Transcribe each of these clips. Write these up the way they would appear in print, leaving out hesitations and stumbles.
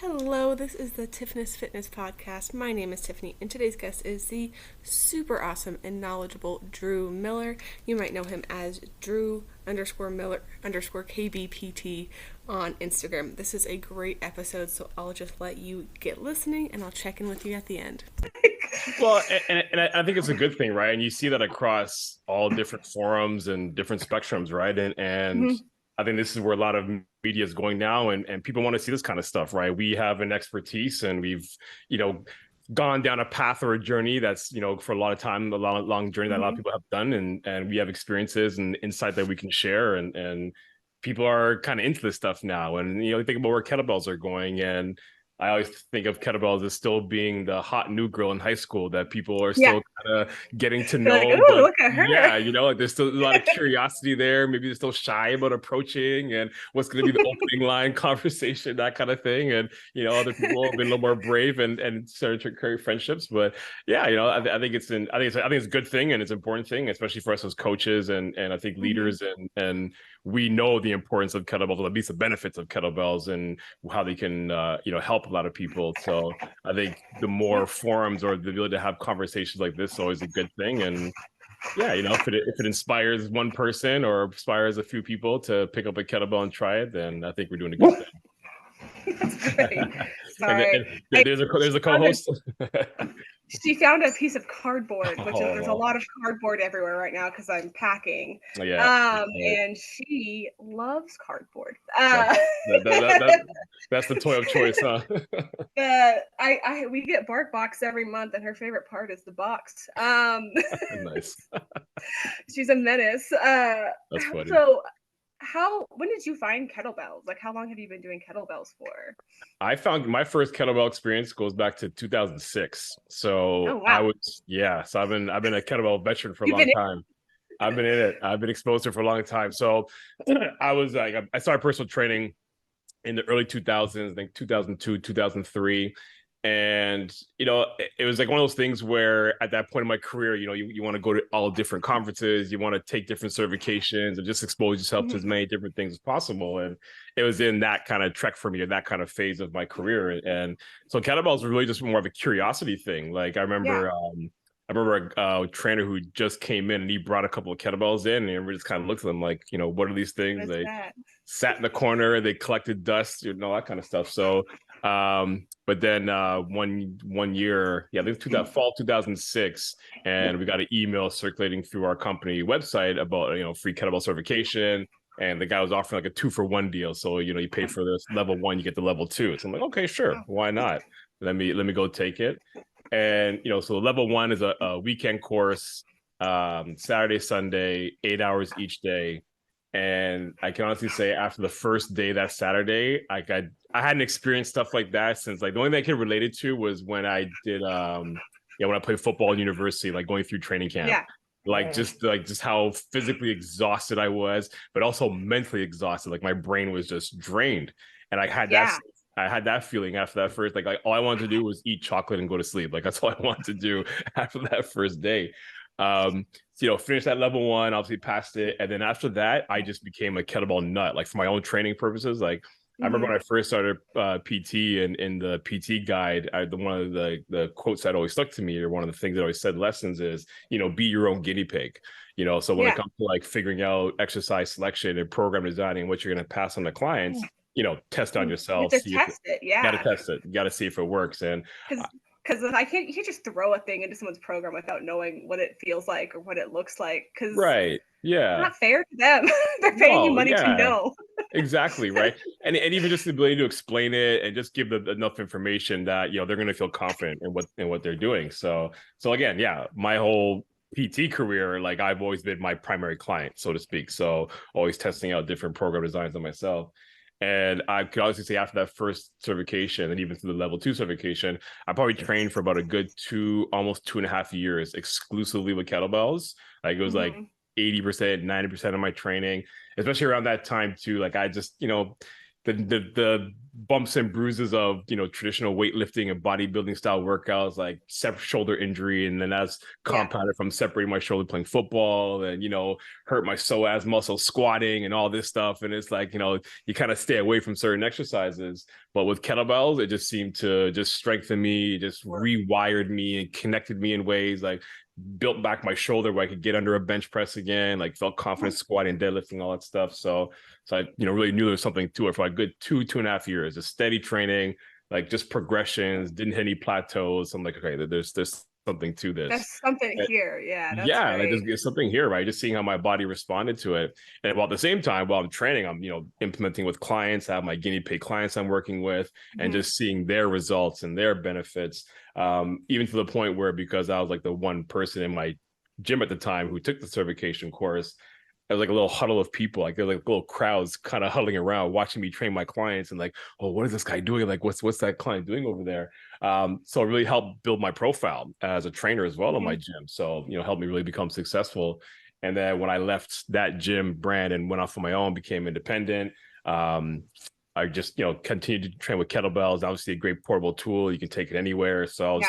Hello, this is the Tiffness Fitness Podcast. My name is Tiffany, and today's guest is the super awesome and knowledgeable Drew Miller. You might know him as Drew underscore Miller underscore KBPT on Instagram. This is a great episode, so I'll just let you get listening, and I'll check in with you at the end. Well, and I think it's a good thing, right? And you see that across all different forums and different spectrums, right? And I think this is where a lot of media is going now, and people want to see this kind of stuff, right? We have an expertise, and we've, gone down a path or a journey that's, for a lot of time, a long journey that a lot of people have done, and we have experiences and insight that we can share, and people are kind of into this stuff now. And you think about where kettlebells are going, and I always think of kettlebells as still being the hot new girl in high school that people are still kind of getting to know. Like, ooh, but look at her. yeah, like there's still a lot of curiosity there. Maybe they're still shy about approaching and what's going to be the opening line conversation, that kind of thing. And other people have been a little more brave and started to create friendships. But yeah, I think it's a good thing, and it's an important thing, especially for us as coaches and I think leaders, and we know the importance of kettlebells, or at least the benefits of kettlebells, and how they can help a lot of people. So I think the more forums or the ability to have conversations like this is always a good thing. And yeah, if it inspires one person or inspires a few people to pick up a kettlebell and try it, then I think we're doing a good thing. That's great. And there's a co-host. She found a piece of cardboard, which there's a lot of cardboard everywhere right now because I'm packing. Yeah. And she loves cardboard. That's the toy of choice, huh? We get bark box every month, and her favorite part is the box. Nice. She's a menace. That's funny. So when did you find kettlebells? Like, how long have you been doing kettlebells for? I found my first kettlebell experience goes back to 2006. So wow. So I've been a kettlebell veteran for a long time. I've been in it. I've been exposed to it for a long time. So I started personal training in the early 2000s, I think 2002, 2003. And it was like one of those things where at that point in my career, you want to go to all different conferences, you want to take different certifications and just expose yourself to as many different things as possible. And it was in that kind of trek for me, or that kind of phase of my career. And so kettlebells were really just more of a curiosity thing. Like I remember a trainer who just came in, and he brought a couple of kettlebells in, and we just kind of looked at them like, what are these things? They sat in the corner, they collected dust, that kind of stuff. So but then one year, I think fall 2006, and we got an email circulating through our company website about free kettlebell certification, and the guy was offering like a 2-for-1 deal. So you pay for this level 1, you get the level 2. So I'm like, okay, sure, why not? Let me go take it. And so level 1 is a weekend course, Saturday, Sunday, 8 hours each day. And I can honestly say, after the first day that Saturday, I hadn't experienced stuff like that since, like, the only thing I could relate it to was when I did when I played football in university, like going through training camp. Just how physically exhausted I was, but also mentally exhausted. Like my brain was just drained. And I had that feeling after that first, like all I wanted to do was eat chocolate and go to sleep. Like that's all I wanted to do after that first day. Finished that level 1, obviously passed it. And then after that, I just became a kettlebell nut, like for my own training purposes. Like I remember when I first started PT, and in the PT guide, one of the quotes that always stuck to me, or one of the things that always said lessons is, be your own guinea pig. So when it comes to like figuring out exercise selection and program designing, what you're going to pass on to clients, test on yourself. You test it. Yeah. Got to test it. You got to see if it works. And because you can't just throw a thing into someone's program without knowing what it feels like or what it looks like. Because right, yeah, it's not fair to them. They're paying you money to know. Exactly, right. And even just the ability to explain it and just give them enough information that they're going to feel confident in what they're doing. So again, my whole PT career, like I've always been my primary client, so to speak. So always testing out different program designs on myself. And I could honestly say, after that first certification, and even through the level 2 certification, I probably trained for about a good almost 2.5 years exclusively with kettlebells. Like it was like 80%, 90% of my training, especially around that time too. Like I just, the bumps and bruises of traditional weightlifting and bodybuilding style workouts, like shoulder injury, and then that's compounded from separating my shoulder playing football, and hurt my psoas muscle squatting and all this stuff. And it's like you kind of stay away from certain exercises. But with kettlebells, it just seemed to just strengthen me, just rewired me and connected me in ways like built back my shoulder where I could get under a bench press again, like felt confident squatting, deadlifting, all that stuff. So I, really knew there was something to it for a good 2.5 years, a steady training, like just progressions, didn't hit any plateaus. So I'm like, okay, there's something to this. There's something here. Yeah. That's yeah, great. like there's something here, right? Just seeing how my body responded to it. And while at the same time, while I'm training, I'm, implementing with clients. I have my guinea pig clients I'm working with, and just seeing their results and their benefits. Even to the point where, because I was like the one person in my gym at the time who took the certification course, there was like a little huddle of people, like they're like little crowds kind of huddling around watching me train my clients and like, oh, what is this guy doing? Like, what's that client doing over there? So it really helped build my profile as a trainer as well in my gym. So, helped me really become successful. And then when I left that gym brand and went off on my own, became independent, I just, continued to train with kettlebells. Obviously a great portable tool. You can take it anywhere. So I was,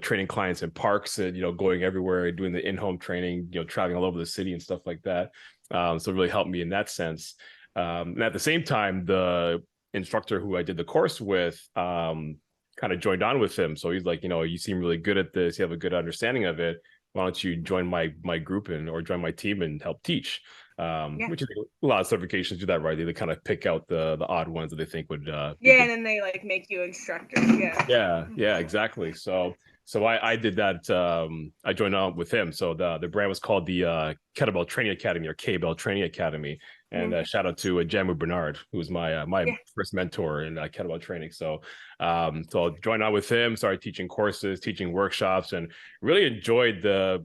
training clients in parks and, going everywhere, doing the in-home training, traveling all over the city and stuff like that. So it really helped me in that sense. And at the same time, the instructor who I did the course with kind of joined on with him. So he's like, you seem really good at this. You have a good understanding of it. Why don't you join my group or join my team and help teach? Which is a lot of certifications do that, right? They kind of pick out the odd ones that they think would and then they like make you instructors. Yeah, exactly. So I did that. I joined on with him. So the brand was called the Kettlebell Training Academy, or K-Bell Training Academy. And shout out to Jamu Bernard, who was my first mentor in kettlebell training. So I joined on with him, started teaching courses, teaching workshops, and really enjoyed the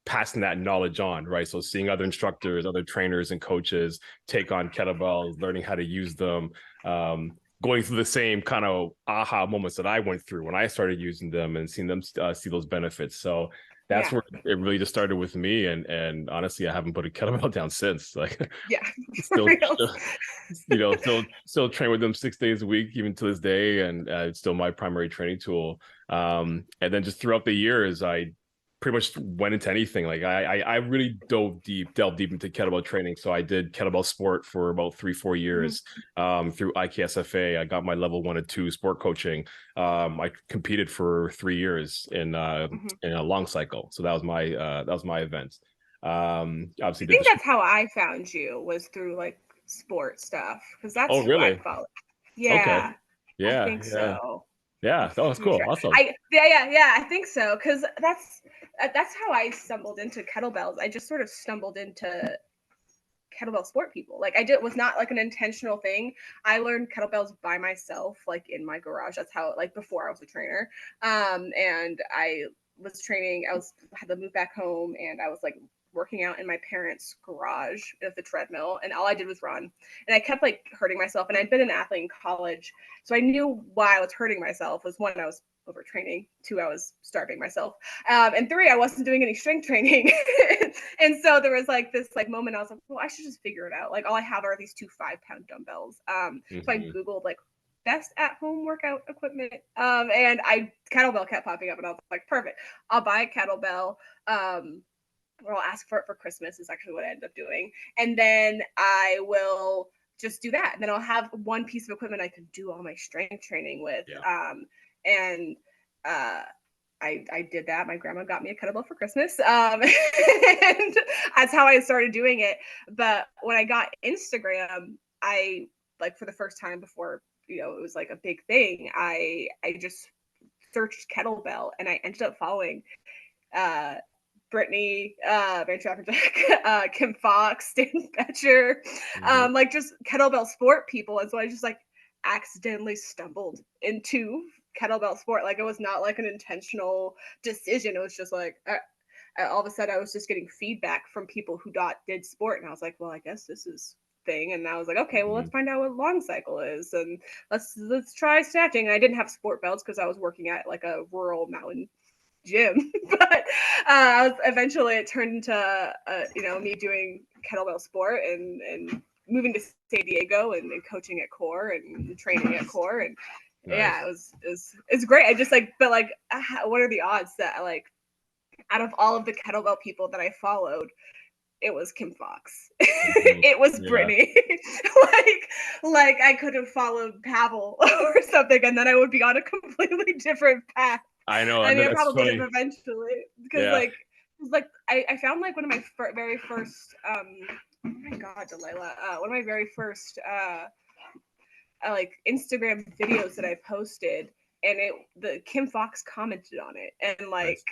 passing that knowledge on, right? So seeing other instructors, other trainers and coaches take on kettlebells, learning how to use them, going through the same kind of aha moments that I went through when I started using them and seeing them see those benefits. So that's where it really just started with me. And honestly, I haven't put a kettlebell down since. Like, still train with them 6 days a week, even to this day. And it's still my primary training tool. And then just throughout the years, I pretty much went into anything. Like I really delved deep into kettlebell training. So I did kettlebell sport for about 3-4 years through IKSFA. I got my level 1 and 2 sport coaching. I competed for 3 years in a long cycle. So that was my event. Obviously, I think that's how I found you, was through like sport stuff, because that's who I followed. Okay. Yeah, I think so. Yeah, that was cool. Awesome. I think so, because that's how I stumbled into kettlebells. I just sort of stumbled into kettlebell sport people. Like was not like an intentional thing. I learned kettlebells by myself, like in my garage. That's how, like, before I was a trainer. And I was training. had to move back home, and I was like working out in my parents' garage at the treadmill, and all I did was run. And I kept like hurting myself. And I'd been an athlete in college, so I knew why I was hurting myself. Was one, I was overtraining. 2, I was starving myself. And 3, I wasn't doing any strength training. And so there was like this like moment, I was like, well, I should just figure it out. Like, all I have are these 2 5-pound dumbbells. So I Googled like best at-home workout equipment. And kettlebell kept popping up, and I was like, perfect. I'll buy a kettlebell. Or I'll ask for it for Christmas, is actually what I ended up doing. And then I will just do that. And then I'll have one piece of equipment I can do all my strength training with. And I did that. My grandma got me a kettlebell for Christmas. And that's how I started doing it. But when I got Instagram, I, like, for the first time before, it was like a big thing, I just searched kettlebell, and I ended up following Brittany, Van Trapperjack, Kim Fox, Stan Betcher, like just kettlebell sport people. And so I just like accidentally stumbled into kettlebell sport. Like, it was not like an intentional decision. It was just like all of a sudden I was just getting feedback from people who did sport, and I was like, well, I guess this is thing. And I was like, okay, well, let's find out what long cycle is, and let's try snatching. And I didn't have sport belts because I was working at like a rural mountain gym. But eventually it turned into me doing kettlebell sport and moving to San Diego and coaching at Core and training at Core. And it's great. I just but what are the odds that, like, out of all of the kettlebell people that I followed, it was Kim Fox. Mhm. It was Yeah, Brittany. like I could have followed Pavel or something, and then I would be on a completely different path. I know. I And mean, then I that's probably did funny. eventually because Yeah. I found like one of my very first oh my god, Delilah, one of my very first like Instagram videos that I posted, and the Kim Fox commented on it and Nice.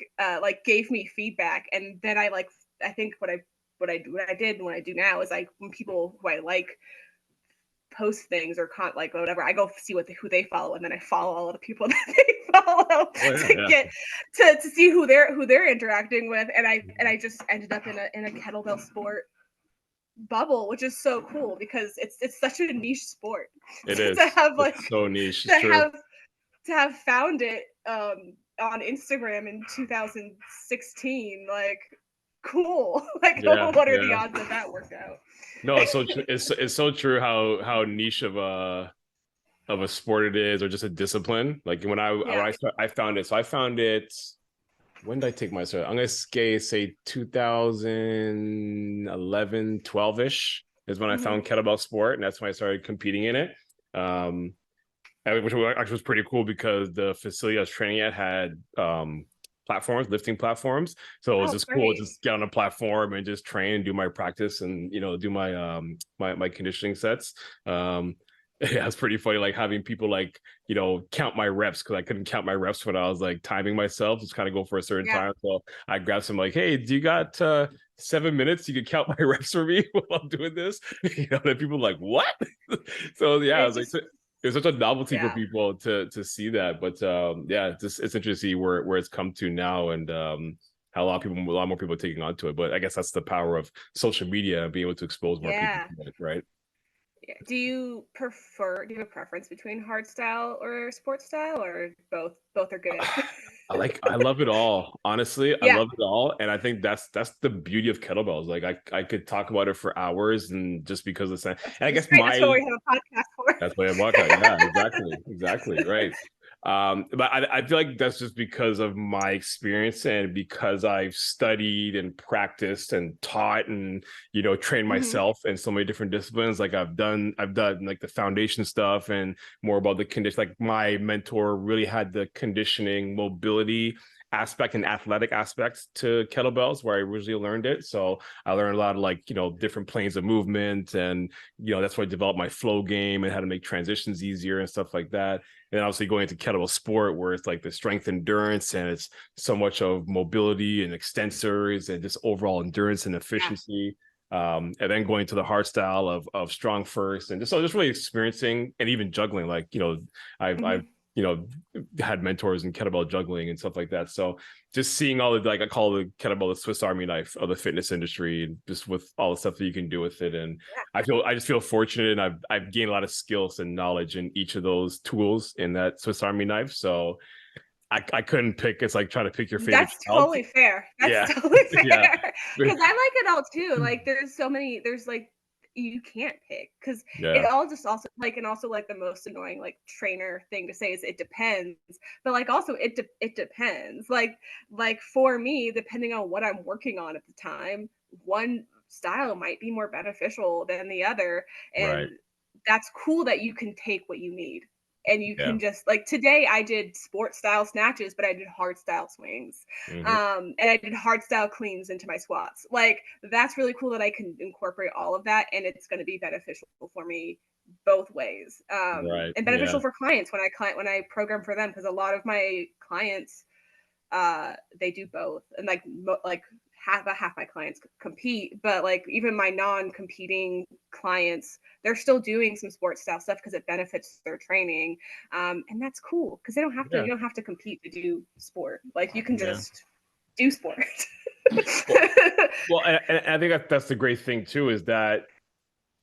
like gave me feedback, and then I think what I did and what I do now is like when people who I like post things or like whatever, I go see who they follow, and then I follow all of the people that they follow Oh yeah, to yeah. get to see who they're interacting with, and I just ended up in a kettlebell sport bubble, which is so cool because it's such a niche sport It to is. have It's so niche. to It's true. have to have found it on Instagram in 2016. Like, cool. Like, Yeah, what are the yeah. odds that that worked out? No, it's so true. It's so true how niche of a sport it is, or just a discipline. Like Yeah. I found it. So I found it. When did I take my start? I'm gonna say 2011, 12-ish is when I Hmm. found kettlebell sport, and that's when I started competing in it. Um, which actually was pretty cool because the facility I was training at had platforms, lifting platforms. So it was Oh, just cool to great. just get on a platform and just train and do my practice and do my my conditioning sets. Yeah, it's pretty funny, like having people like count my reps because I couldn't count my reps when I was like timing myself, just kind of go for a certain Yeah. time. So I grabbed some like, hey, do you got 7 minutes? You can count my reps for me while I'm doing this. And people like, what? So yeah, I It was like, just, it's such a novelty for yeah. people to see that. But yeah, it's interesting to see where it's come to now, and how a lot more people are taking on to it. But I guess that's the power of social media and being able to expose more people Yeah. to it, right? Yeah. Do you have a preference between hard style or sports style, or both are good? I love it all. Honestly, I Yeah. love it all. And I think that's the beauty of kettlebells. Like I could talk about it for hours, and just because of the and I That's guess great. That's what we have a podcast for. that's why I bought that. Yeah, exactly. Exactly. Right. But I feel like that's just because of my experience and because I've studied and practiced and taught and trained Hmm. myself in so many different disciplines. Like I've done like the foundation stuff and more about the condition. Like my mentor really had the conditioning, mobility aspect and athletic aspects to kettlebells where I originally learned it. So I learned a lot of like different planes of movement, and that's why I developed my flow game and how to make transitions easier and stuff like that. And obviously going into kettlebell sport where it's like the strength endurance and it's so much of mobility and extensors and just overall endurance and Yeah. efficiency. And then going to the hard style of strong first, and just really experiencing, and even juggling. Like I've Hmm. you know had mentors in kettlebell juggling and stuff like that. So just seeing all the, like, I call the kettlebell the Swiss Army knife of the fitness industry, and just with all the stuff that you can do with it. And I just feel fortunate, and I've gained a lot of skills and knowledge in each of those tools in that Swiss Army knife. So I couldn't pick. It's like trying to pick your favorite That's child. totally fair. That's Yeah, totally yeah, fair. Because I like it all too. Like there's so many. There's like you can't pick because it yeah, all just also like and also like the most annoying like trainer thing to say is it depends. But like also it depends. Like for me, depending on what I'm working on at the time, one style might be more beneficial than the other, right, and that's cool that you can take what you need and you yeah, can just like today I did sport style snatches, but I did hard style swings. hmm, And I did hard style cleans into my squats. Like that's really cool that I can incorporate all of that and it's going to be beneficial for me both ways. right, And yeah, beneficial for clients when I program for them because a lot of my clients they do both and like half my clients compete, but like even my non-competing clients they're still doing some sports style stuff because it benefits their training, and that's cool because they don't have to yeah, you don't have to compete to do sport, like you can yeah. just do sport. Well, and I think that's the great thing too, is that,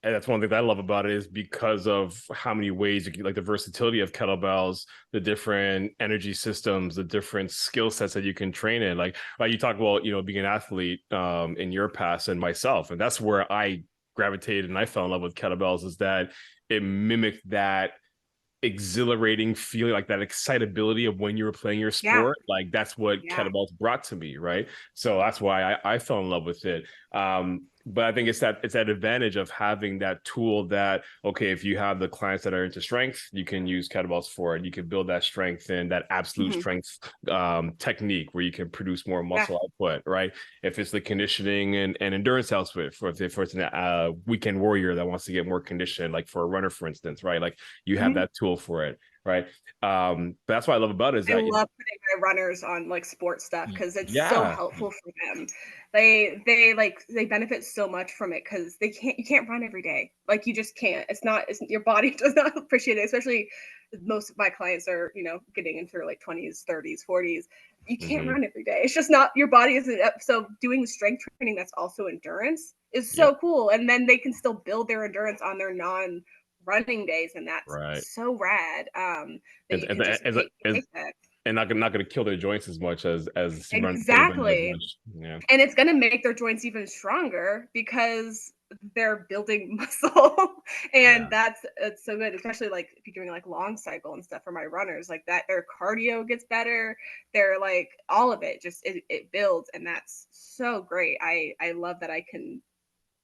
and that's one thing that I love about it, is because of how many ways you can, like the versatility of kettlebells, the different energy systems, the different skill sets that you can train in. Like you talk about, being an athlete in your past and myself. And that's where I gravitated and I fell in love with kettlebells, is that it mimicked that exhilarating feeling, like that excitability of when you were playing your Yeah. sport. Like that's what Yeah. kettlebells brought to me, right? So that's why I fell in love with it. but I think it's that advantage of having that tool that, okay, if you have the clients that are into strength, you can use kettlebells for it. You can build that strength and that absolute strength technique where you can produce more muscle output, right? If it's the conditioning and endurance output for if it's a weekend warrior that wants to get more conditioned, like for a runner, for instance, right? Like you have that tool for it, right? But that's what I love about it is that I love putting my runners on like sports stuff because it's so yeah. helpful for them. They benefit so much from it because you can't run every day. Like you just can't. It's your body does not appreciate it, especially most of my clients are, getting into their like 20s, 30s, 40s. You can't run every day. It's just not, your body isn't up. So doing strength training that's also endurance is so cool. And then they can still build their endurance on their non-running days, and that's Right. so rad. That you can just take that. And not going to kill their joints as much as Exactly. Yeah. And it's going to make their joints even stronger because they're building muscle. And it's so good, especially like if you're doing like long cycle and stuff for my runners like that. Their cardio gets better. They're like all of it just it builds, and that's so great. I love that I can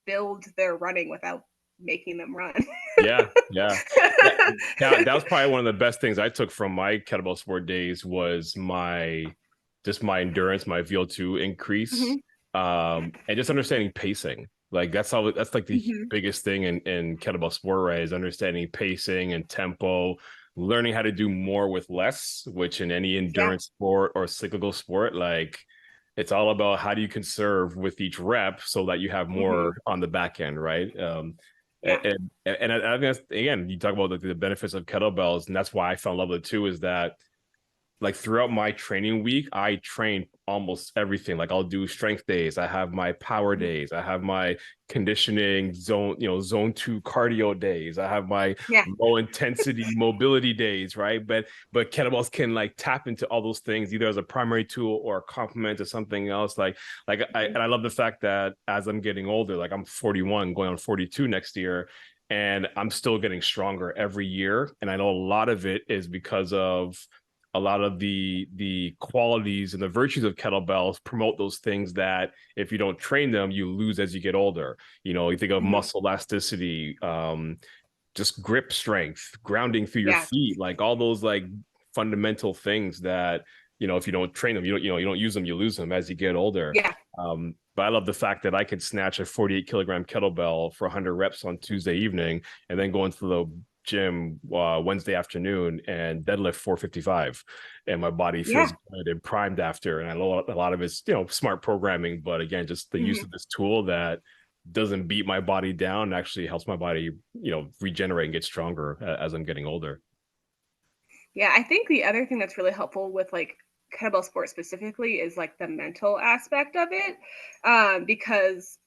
build their running without making them run. Yeah. That was probably one of the best things I took from my kettlebell sport days was my endurance, my VO2 increase, and just understanding pacing. Like that's like the biggest thing in kettlebell sport, right? Is understanding pacing and tempo, learning how to do more with less, which in any endurance sport or cyclical sport, like it's all about how do you conserve with each rep so that you have more on the back end, right? And I think that's, again, you talk about the benefits of kettlebells, and that's why I fell in love with it too, is that like throughout my training week, I train almost everything. Like I'll do strength days. I have my power days. I have my conditioning zone 2 cardio days. I have my low intensity mobility days, right? But kettlebells can like tap into all those things either as a primary tool or a complement to something else. And I love the fact that as I'm getting older, like I'm 41, going on 42 next year, and I'm still getting stronger every year. And I know a lot of it is because of a lot of the qualities and the virtues of kettlebells promote those things that if you don't train them, you lose as you get older. You think of muscle elasticity, just grip strength, grounding through your feet, like all those like fundamental things that, if you don't train them, you don't use them, you lose them as you get older. But I love the fact that I could snatch a 48 kilogram kettlebell for 100 reps on Tuesday evening and then go into the gym Wednesday afternoon and deadlift 455, and my body feels good and primed after. And I know a lot of it's smart programming, but again, just the use of this tool that doesn't beat my body down, actually helps my body regenerate and get stronger as I'm getting older. I think the other thing that's really helpful with like kettlebell sport specifically is like the mental aspect of it, because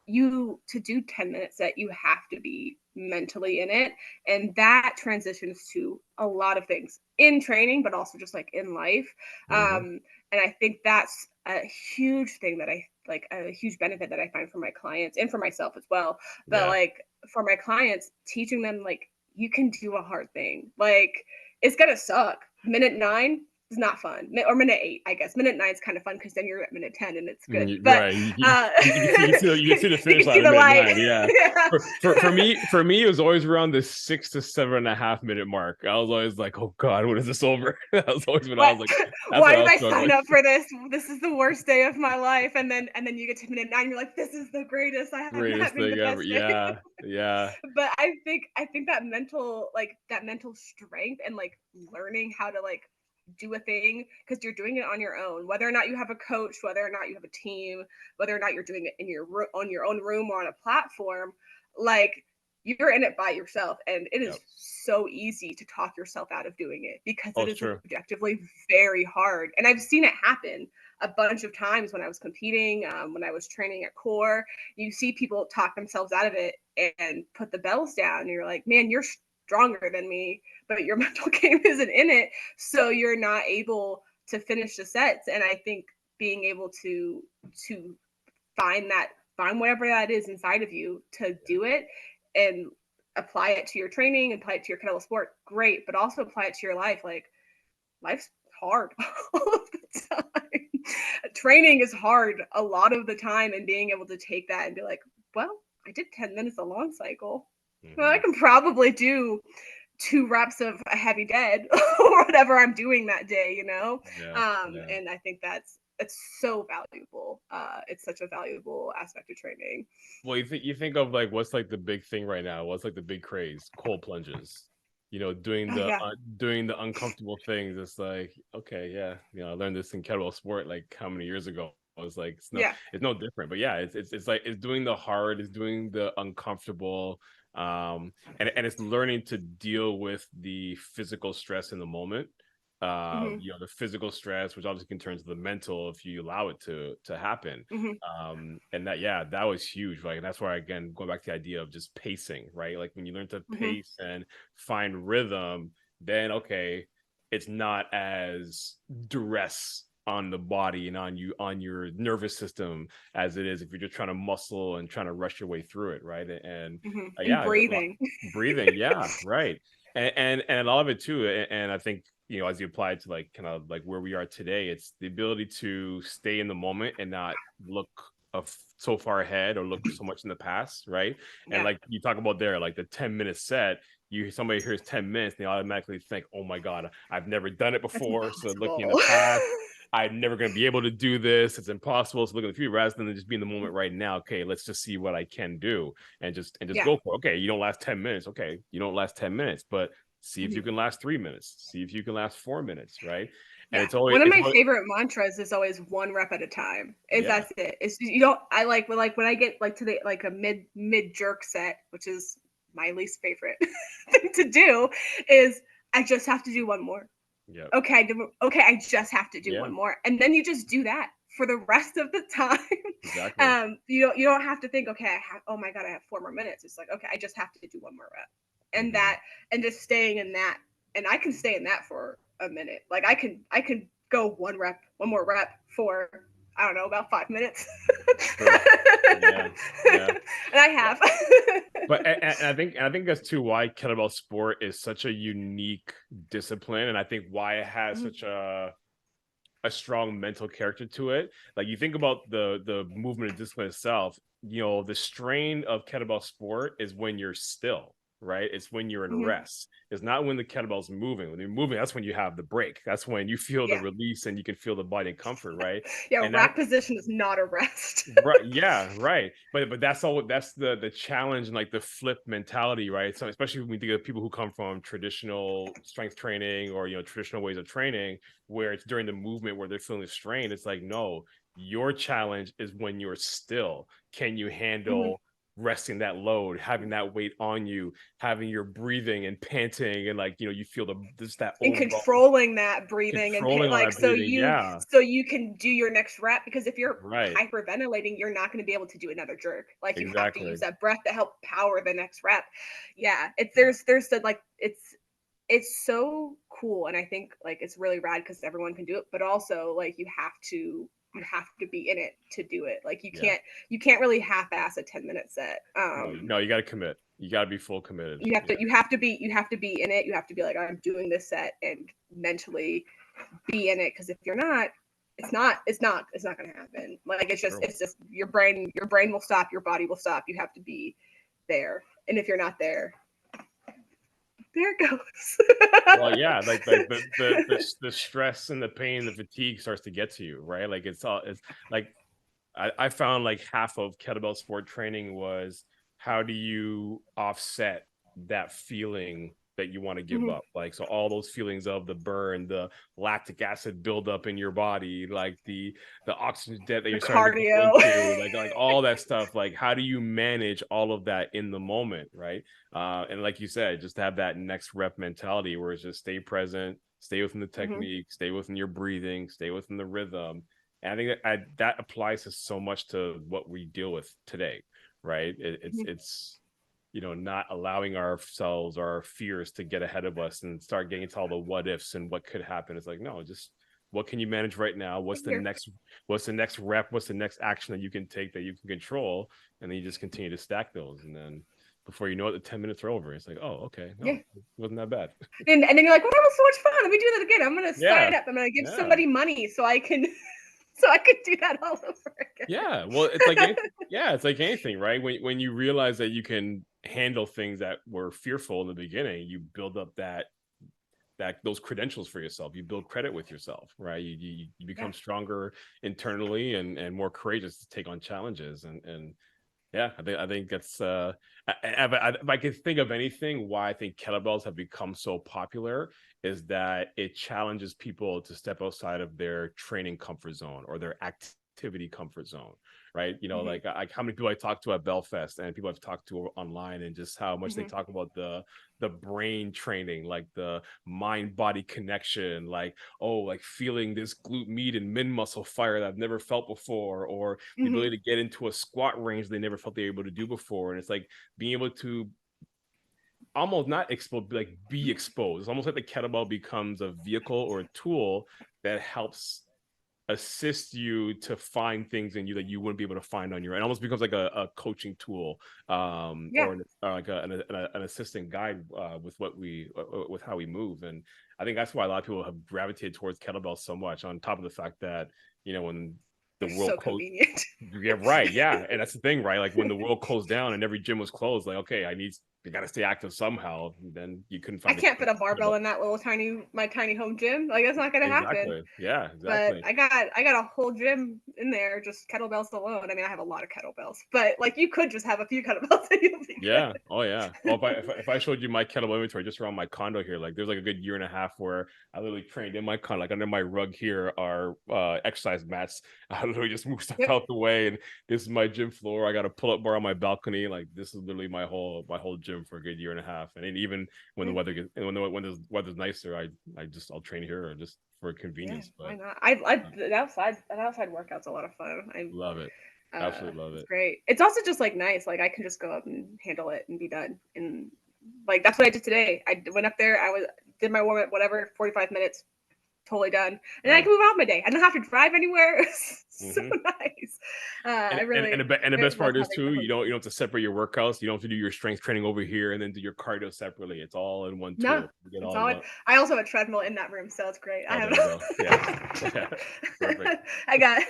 to do 10-minute set, you have to be mentally in it. And that transitions to a lot of things in training, but also just like in life. And I think that's a huge thing that a huge benefit that I find for my clients and for myself as well. But like for my clients, teaching them like you can do a hard thing. Like it's gonna suck. Minute 9 is not fun, or minute 8, I guess. Minute 9 is kind of fun because then you're at minute 10 and it's good. But you can see the finish line at minute 9. Yeah. For me, it was always around the 6 to 7.5 minute mark. I was always like, oh God, when is this over? That was always when I was like, why did I sign up for this? This is the worst day of my life. And then you get to minute 9, you're like, this is the greatest. I have not been the best day. Yeah. But I think that mental strength and like learning how to like do a thing because you're doing it on your own, whether or not you have a coach, whether or not you have a team, whether or not you're doing it in on your own room or on a platform, like you're in it by yourself, and it is so easy to talk yourself out of doing it because it is objectively very hard. And I've seen it happen a bunch of times when I was competing, when I was training at core. You see people talk themselves out of it and put the bells down, and you're like, man, you're stronger than me, but your mental game isn't in it, so you're not able to finish the sets. And I think being able to find whatever that is inside of you to do it and apply it to your training, apply it to your kettlebell sport, great, but also apply it to your life. Like life's hard all of the time. Training is hard a lot of the time, and being able to take that and be like, well, I did 10 minutes a long cycle. Mm-hmm. Well, I can probably do 2 reps of a heavy dead or whatever I'm doing that day, you know? And I think it's so valuable. It's such a valuable aspect of training. Well, you think of like what's like the big thing right now? What's like the big craze? Cold plunges. You know, doing the doing the uncomfortable things. It's like, okay, yeah, you know, I learned this in kettlebell sport like how many years ago? I was like, it's no different. But yeah, it's like it's doing the hard, it's doing the uncomfortable, and it's learning to deal with the physical stress in the moment. You know, the physical stress, which obviously can turn to the mental if you allow it to happen. And that was huge. Like, and that's why, again, going back to the idea of just pacing, right? Like when you learn to pace and find rhythm, then okay, it's not as duress on the body and on your nervous system as it is if you're just trying to muscle and trying to rush your way through it, right? And breathing, yeah, right. And a lot of it too, and I think, you know, as you apply to like kind of like where we are today, it's the ability to stay in the moment and not look so far ahead or look so much in the past, right? And like you talk about there, like the 10-minute set, somebody hears 10 minutes, they automatically think, oh my God, I've never done it before. So looking in the past, I'm never going to be able to do this. It's impossible. So look in the future rather than just be in the moment right now. Okay, let's just see what I can do and just go for it. Okay, you don't last 10 minutes. Okay, you don't last 10 minutes, but see if you can last 3 minutes. See if you can last 4 minutes, right? And it's always one of my favorite mantras is always 1 rep at a time. That's it. It's you don't. I like when I get like to the like a mid jerk set, which is my least favorite thing to do, is I just have to do one more. Yeah. Okay. I just have to do one more, and then you just do that for the rest of the time. Exactly. You don't have to think, okay, oh my God, I have 4 more minutes. It's like, okay, I just have to do one more rep, and and just staying in that, and I can stay in that for a minute. Like I can go one more rep for, I don't know, about 5 minutes. And I have. But and I think that's too why kettlebell sport is such a unique discipline, and I think why it has such a strong mental character to it. Like you think about the movement and discipline itself, you know, the strain of kettlebell sport is when you're still, right? It's when you're in rest. It's not when the kettlebell's moving. When you're moving, that's when you have the break. That's when you feel the release and you can feel the body in comfort, right? And rack position is not a rest. Right. Yeah, right. But that's the challenge and like the flip mentality, right? So especially when we think of people who come from traditional strength training or, you know, traditional ways of training where it's during the movement where they're feeling the strain. It's like, no, your challenge is when you're still. Can you handle resting that load, having that weight on you, having your breathing and panting, and like, you know, you feel that and controlling that breathing and like breathing, so you can do your next rep, because if you're hyperventilating, you're not going to be able to do another jerk. Like you have to use that breath to help power the next rep. There's the like it's so cool, and I think like it's really rad because everyone can do it, but also like you have to be in it to do it. Like you can't really half-ass a 10-minute set. No, you got to commit. You got to be full committed. You have to be in it. You have to be like, I'm doing this set and mentally be in it, because if you're not, it's not going to happen. Like it's just your brain will stop, your body will stop. You have to be there, and if you're not there, there it goes. Well, yeah, like the stress and the pain, the fatigue starts to get to you, right? Like it's like I found like half of kettlebell sport training was how do you offset that feeling that you want to give up? Like, so all those feelings of the burn, the lactic acid buildup in your body, like the oxygen debt that you're starting to go into, like all that stuff. Like, how do you manage all of that in the moment, right? And like you said, just have that next rep mentality where it's just stay present, stay within the technique, stay within your breathing, stay within the rhythm. And I think that applies to so much to what we deal with today, right? It's you know, not allowing ourselves or our fears to get ahead of us and start getting into all the what ifs and what could happen. It's like, no, just what can you manage right now? What's the next rep? What's the next action that you can take that you can control? And then you just continue to stack those. And then before you know it, the 10 minutes are over. It's like, oh, okay. No, it wasn't that bad. And then you're like, well, that was so much fun. Let me do that again. I'm going to sign up. I'm going to give somebody money so I can so I could do that all over again. Yeah, well, it's like it's like anything, right? When you realize that you can handle things that were fearful in the beginning, you build up that those credentials for yourself. You build credit with yourself, right? You become stronger internally and more courageous to take on challenges. And yeah, I think that's if I could think of anything why I think kettlebells have become so popular is that it challenges people to step outside of their training comfort zone or their activity comfort zone, right? You know, like how many people I talk to at Bellfest and people I've talked to online, and just how much they talk about the brain training, like the mind body connection, like, oh, like feeling this glute med and min muscle fire that I've never felt before, or the ability to get into a squat range they never felt they were able to do before. And it's like being able to almost not explode, like be exposed. It's almost like the kettlebell becomes a vehicle or a tool that helps assist you to find things in you that you wouldn't be able to find on your own. It almost becomes like a coaching tool, or like an assistant guide with what we with how we move. And I think that's why a lot of people have gravitated towards kettlebells so much, on top of the fact that, you know, when the world so convenient. Yeah, right. Yeah. And that's the thing, right? Like when the world closed down and every gym was closed, like, okay, you got to stay active somehow. And then you couldn't find I can't fit a barbell in that little my tiny home gym. Like, it's not going to happen. Yeah, exactly. But I got a whole gym in there, just kettlebells alone. I mean, I have a lot of kettlebells, but like you could just have a few kettlebells. Yeah. Oh yeah. Well, if I showed you my kettlebell inventory just around my condo here, like there's like a good year and a half where I literally trained in my condo. Like under my rug here are exercise mats. I literally just move stuff out the way, and this is my gym floor. I got a pull-up bar on my balcony. Like this is literally my whole gym for a good year and a half. And then even when the weather gets, when the weather's nicer, I'll train here, or just for convenience. Yeah, why not? That outside workout's a lot of fun. I love it. Absolutely love it. It's great. It's also just like nice. Like I can just go up and handle it and be done. And like that's what I did today. I went up there. Did my warm up, whatever, 45 minutes, totally done. And then I can move on my day. I don't have to drive anywhere. So nice. The best part is too, you don't have to separate your workouts. You don't have to do your strength training over here and then do your cardio separately. It's all in one tool. I also have a treadmill in that room, so it's great. I have yeah. Perfect. I got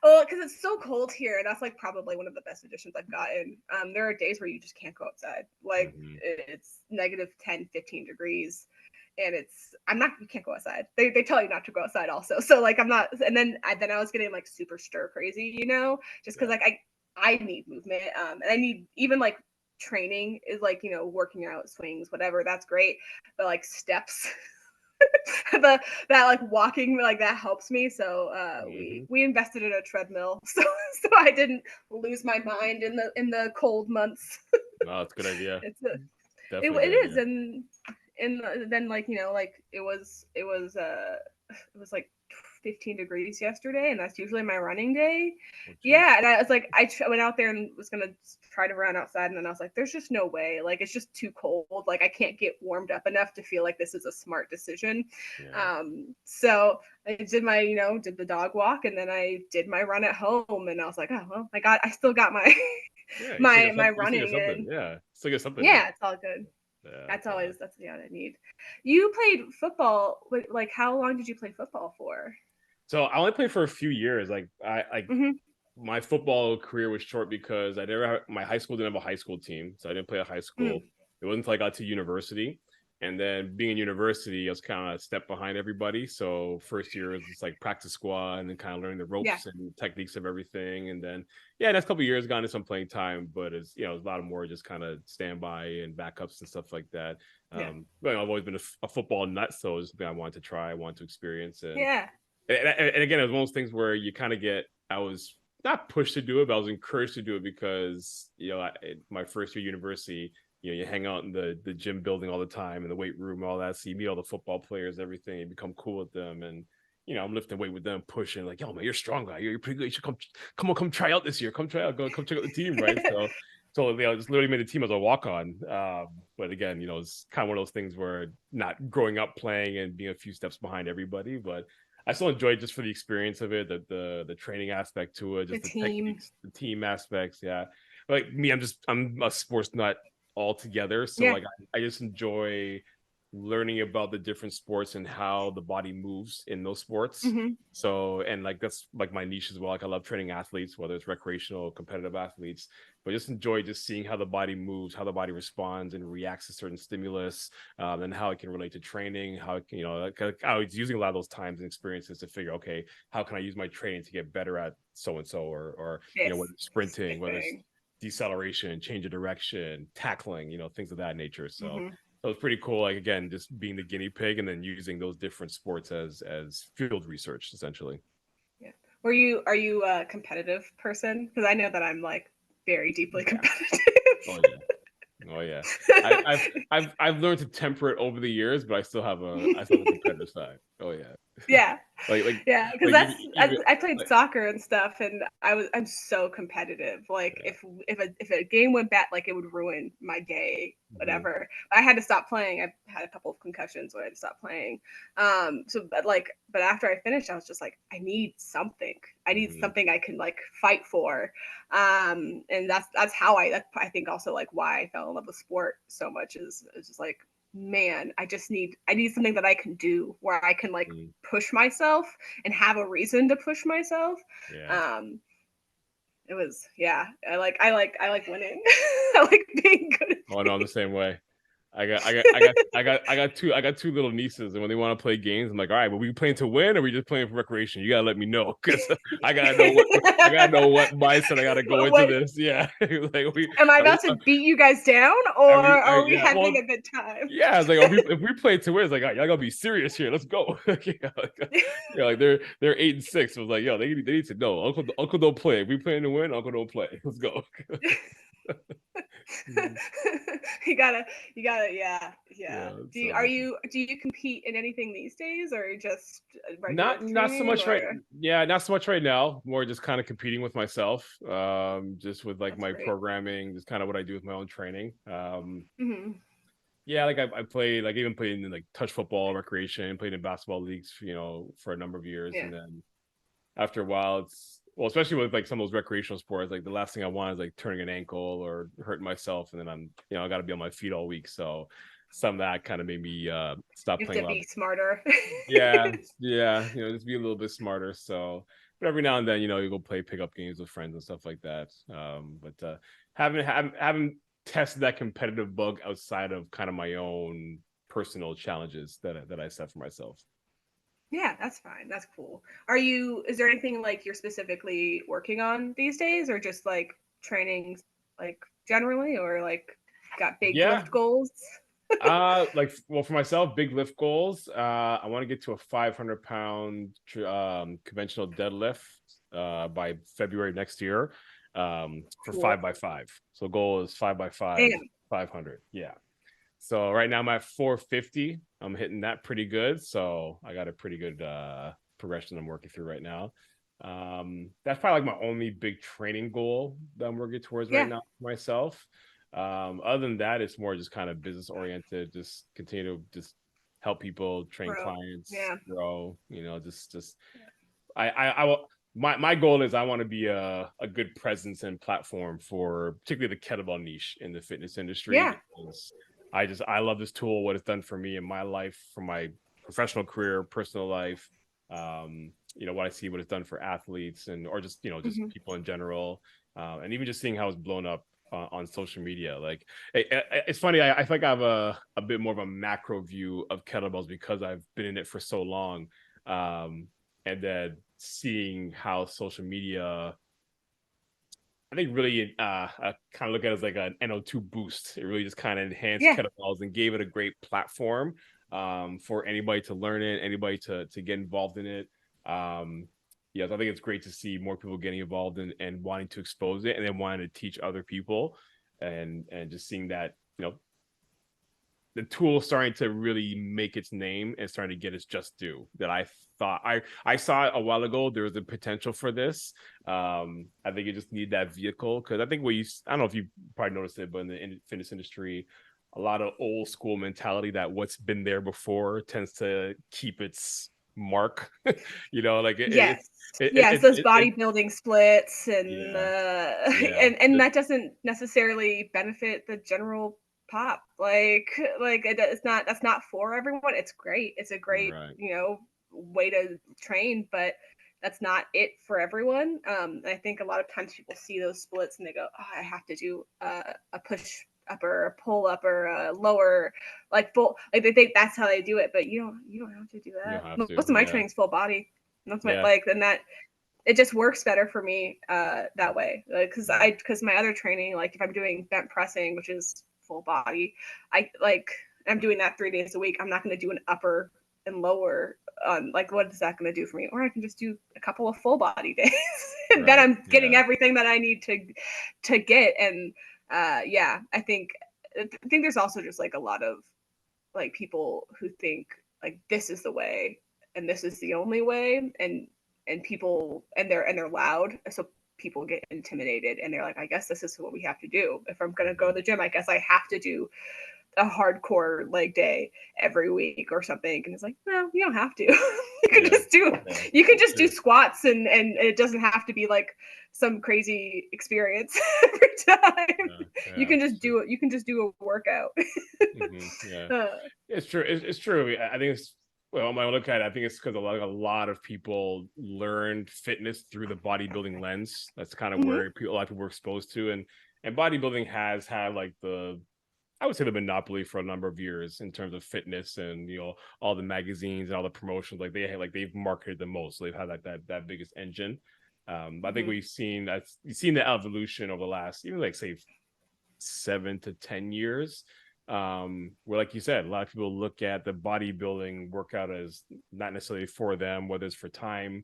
because it's so cold here, and that's like probably one of the best additions I've gotten. There are days where you just can't go outside. Like it's negative 10, 15 degrees. And you can't go outside. They tell you not to go outside also. So like I'm not, and then I was getting like super stir crazy, you know, just because like I need movement. And I need, even like training is like, you know, working out, swings, whatever, that's great. But like steps, that like walking, like that helps me. So we invested in a treadmill so I didn't lose my mind in the cold months. No, it's a good idea. It is. And then like, you know, like it was like 15 degrees yesterday, and that's usually my running day. Yeah, and I was like, I went out there and was gonna try to run outside, and then I was like, there's just no way. Like it's just too cold. Like I can't get warmed up enough to feel like this is a smart decision. So I did did the dog walk, and then I did my run at home, and I was like, oh well, I still got my my running in. Yeah, still get something. Yeah, it's all good. Yeah, that's what I need. You played football. Like, how long did you play football for? So I only played for a few years. Like my football career was short because my high school didn't have a high school team, so I didn't play at high school. It wasn't until I got to university, and then being in university, I was kind of a step behind everybody. So first year was just like practice squad, and then kind of learning the ropes and techniques of everything. And then next couple of years got into some playing time, but it's a lot of more just kind of standby and backups and stuff like that. But I've always been a football nut, so it was something I wanted to try, I wanted to experience. And and again, it was one of those things where you kind of I was not pushed to do it, but I was encouraged to do it because my first year university, you hang out in the gym building all the time, in the weight room, all that. So you meet all the football players, everything, you become cool with them. And, I'm lifting weight with them, pushing like, yo, man, you're a strong guy. You're pretty good. You should come try out this year. Come try out, come check out the team. Right. So I just literally made a team as a walk on. But again, it's kind of one of those things where not growing up playing and being a few steps behind everybody, but I still enjoy it just for the experience of it, the training aspect to it, just the techniques, the team aspects. Yeah. Like me, I'm a sports nut altogether. So like I just enjoy learning about the different sports and how the body moves in those sports. Mm-hmm. So, and like that's like my niche as well. Like I love training athletes, whether it's recreational, competitive athletes, but just enjoy just seeing how the body moves, how the body responds and reacts to certain stimulus, and how it can relate to training. How it can, like I was using a lot of those times and experiences to figure, okay, how can I use my training to get better at so and so, or whether it's sprinting, whether it's deceleration, change of direction, tackling, things of that nature. So it's pretty cool. Like again, just being the guinea pig and then using those different sports as field research, essentially. Yeah. Are you a competitive person? Because I know that I'm like very deeply competitive. Oh yeah. Oh yeah. I've learned to temper it over the years, but I still have a competitive side. Oh yeah. Yeah. like Yeah, because like I played soccer and stuff, and I'm so competitive. Like if a game went bad, like it would ruin my day, whatever. I had to stop playing. I had a couple of concussions, so I had to stop playing. But after I finished, I was just like, I need something. I need something I can like fight for. And that's how I think also like why I fell in love with sport so much is just like, man, I need something that I can do where I can like push myself and have a reason to push myself. It was I like winning. I like being good. Oh no, I'm the same way. I got two little nieces, and when they want to play games, I'm like, all right, but we playing to win, or we just playing for recreation? You gotta let me know, because I gotta know what mindset I gotta go into this. Yeah, like am I about to beat you guys down, or are we having a good time? Yeah, it's like if we play to win, it's like, all right, y'all gotta be serious here. Let's go. Like they're 8 and 6. So it was like, yo, they need to know. Uncle don't play. If we playing to win, Uncle don't play. Let's go. you gotta yeah. Do you compete in anything these days, or just not so much not so much right now, more just kind of competing with myself, just with like my programming, just kind of what I do with my own training. Yeah, like I played, like even played in like touch football, recreation, played in basketball leagues, for a number of years. And then after a while, especially with like some of those recreational sports, like the last thing I want is like turning an ankle or hurting myself. And then I got to be on my feet all week. So some of that kind of made me stop you playing. Have to be smarter. Yeah. Just be a little bit smarter. So, but every now and then, you go play pickup games with friends and stuff like that. But haven't tested that competitive bug outside of kind of my own personal challenges that I set for myself. Yeah, that's fine. That's cool. Is there anything like you're specifically working on these days, or just like training like generally, or like got big lift goals? For myself, big lift goals. I want to get to a 500-pound conventional deadlift by February next year, for 5x5. So goal is 5x5, 500. Yeah. So right now I'm at 450. I'm hitting that pretty good. So I got a pretty good progression I'm working through right now. That's probably like my only big training goal that I'm working towards right now for myself. Other than that, it's more just kind of business oriented, just continue to just help people, train clients, grow, my goal is I want to be a good presence and platform for particularly the kettlebell niche in the fitness industry. I love this tool, what it's done for me in my life, for my professional career, personal life. What I see, what it's done for athletes or just people in general, and even just seeing how it's blown up on social media. Like it's funny. I think I have a bit more of a macro view of kettlebells because I've been in it for so long, and then seeing how social media, I think, really I kind of look at it as like an NO2 boost. It really just kind of enhanced kettlebells and gave it a great platform for anybody to learn it, anybody to get involved in it. I think it's great to see more people getting involved and wanting to expose it, and then wanting to teach other people, and just seeing that the tool starting to really make its name and starting to get its just due. That I thought I saw it a while ago. There was a potential for this. I think you just need that vehicle, because I think I don't know if you probably noticed it, but in the fitness industry, a lot of old school mentality that what's been there before tends to keep its mark. Those bodybuilding splits and that doesn't necessarily benefit the general pop. That's not for everyone. It's great. It's a great, Right. way to train, but that's not it for everyone. I think a lot of times people see those splits and they go, oh, I have to do a push up or a pull up or a lower, like full, like they think that's how they do it, but you don't have to do You don't that. have to. Most of my Yeah. training's full body. That's my Yeah. like, and that it just works better for me that way. Because my other training, like if I'm doing bent pressing, which is full body, I'm doing that 3 days a week. I'm not going to do an upper and lower on like what is that going to do for me? Or I can just do a couple of full body days, and then Right. I'm getting everything that I need to get. And I think there's also just like a lot of like people who think like this is the way and this is the only way, and people and they're loud, so people get intimidated and they're like, I guess this is what we have to do. If I'm going to go to the gym, I guess I have to do a hardcore leg day every week or something. And it's like, no, you don't have to. You can just do squats, and it doesn't have to be like some crazy experience every time. You can just do it. You can just do a workout. Yeah, it's true. It's true. I think it's, well, when I look at it, I think it's because a lot of people learned fitness through the bodybuilding lens. That's kind of where a lot of people were exposed to, and bodybuilding has had like I would say the monopoly for a number of years in terms of fitness, and all the magazines and all the promotions. Like they've marketed the most. So they've had like that biggest engine. But I think we've seen the evolution over the last, even like say 7 to 10 years, where, like you said, a lot of people look at the bodybuilding workout as not necessarily for them, whether it's for time,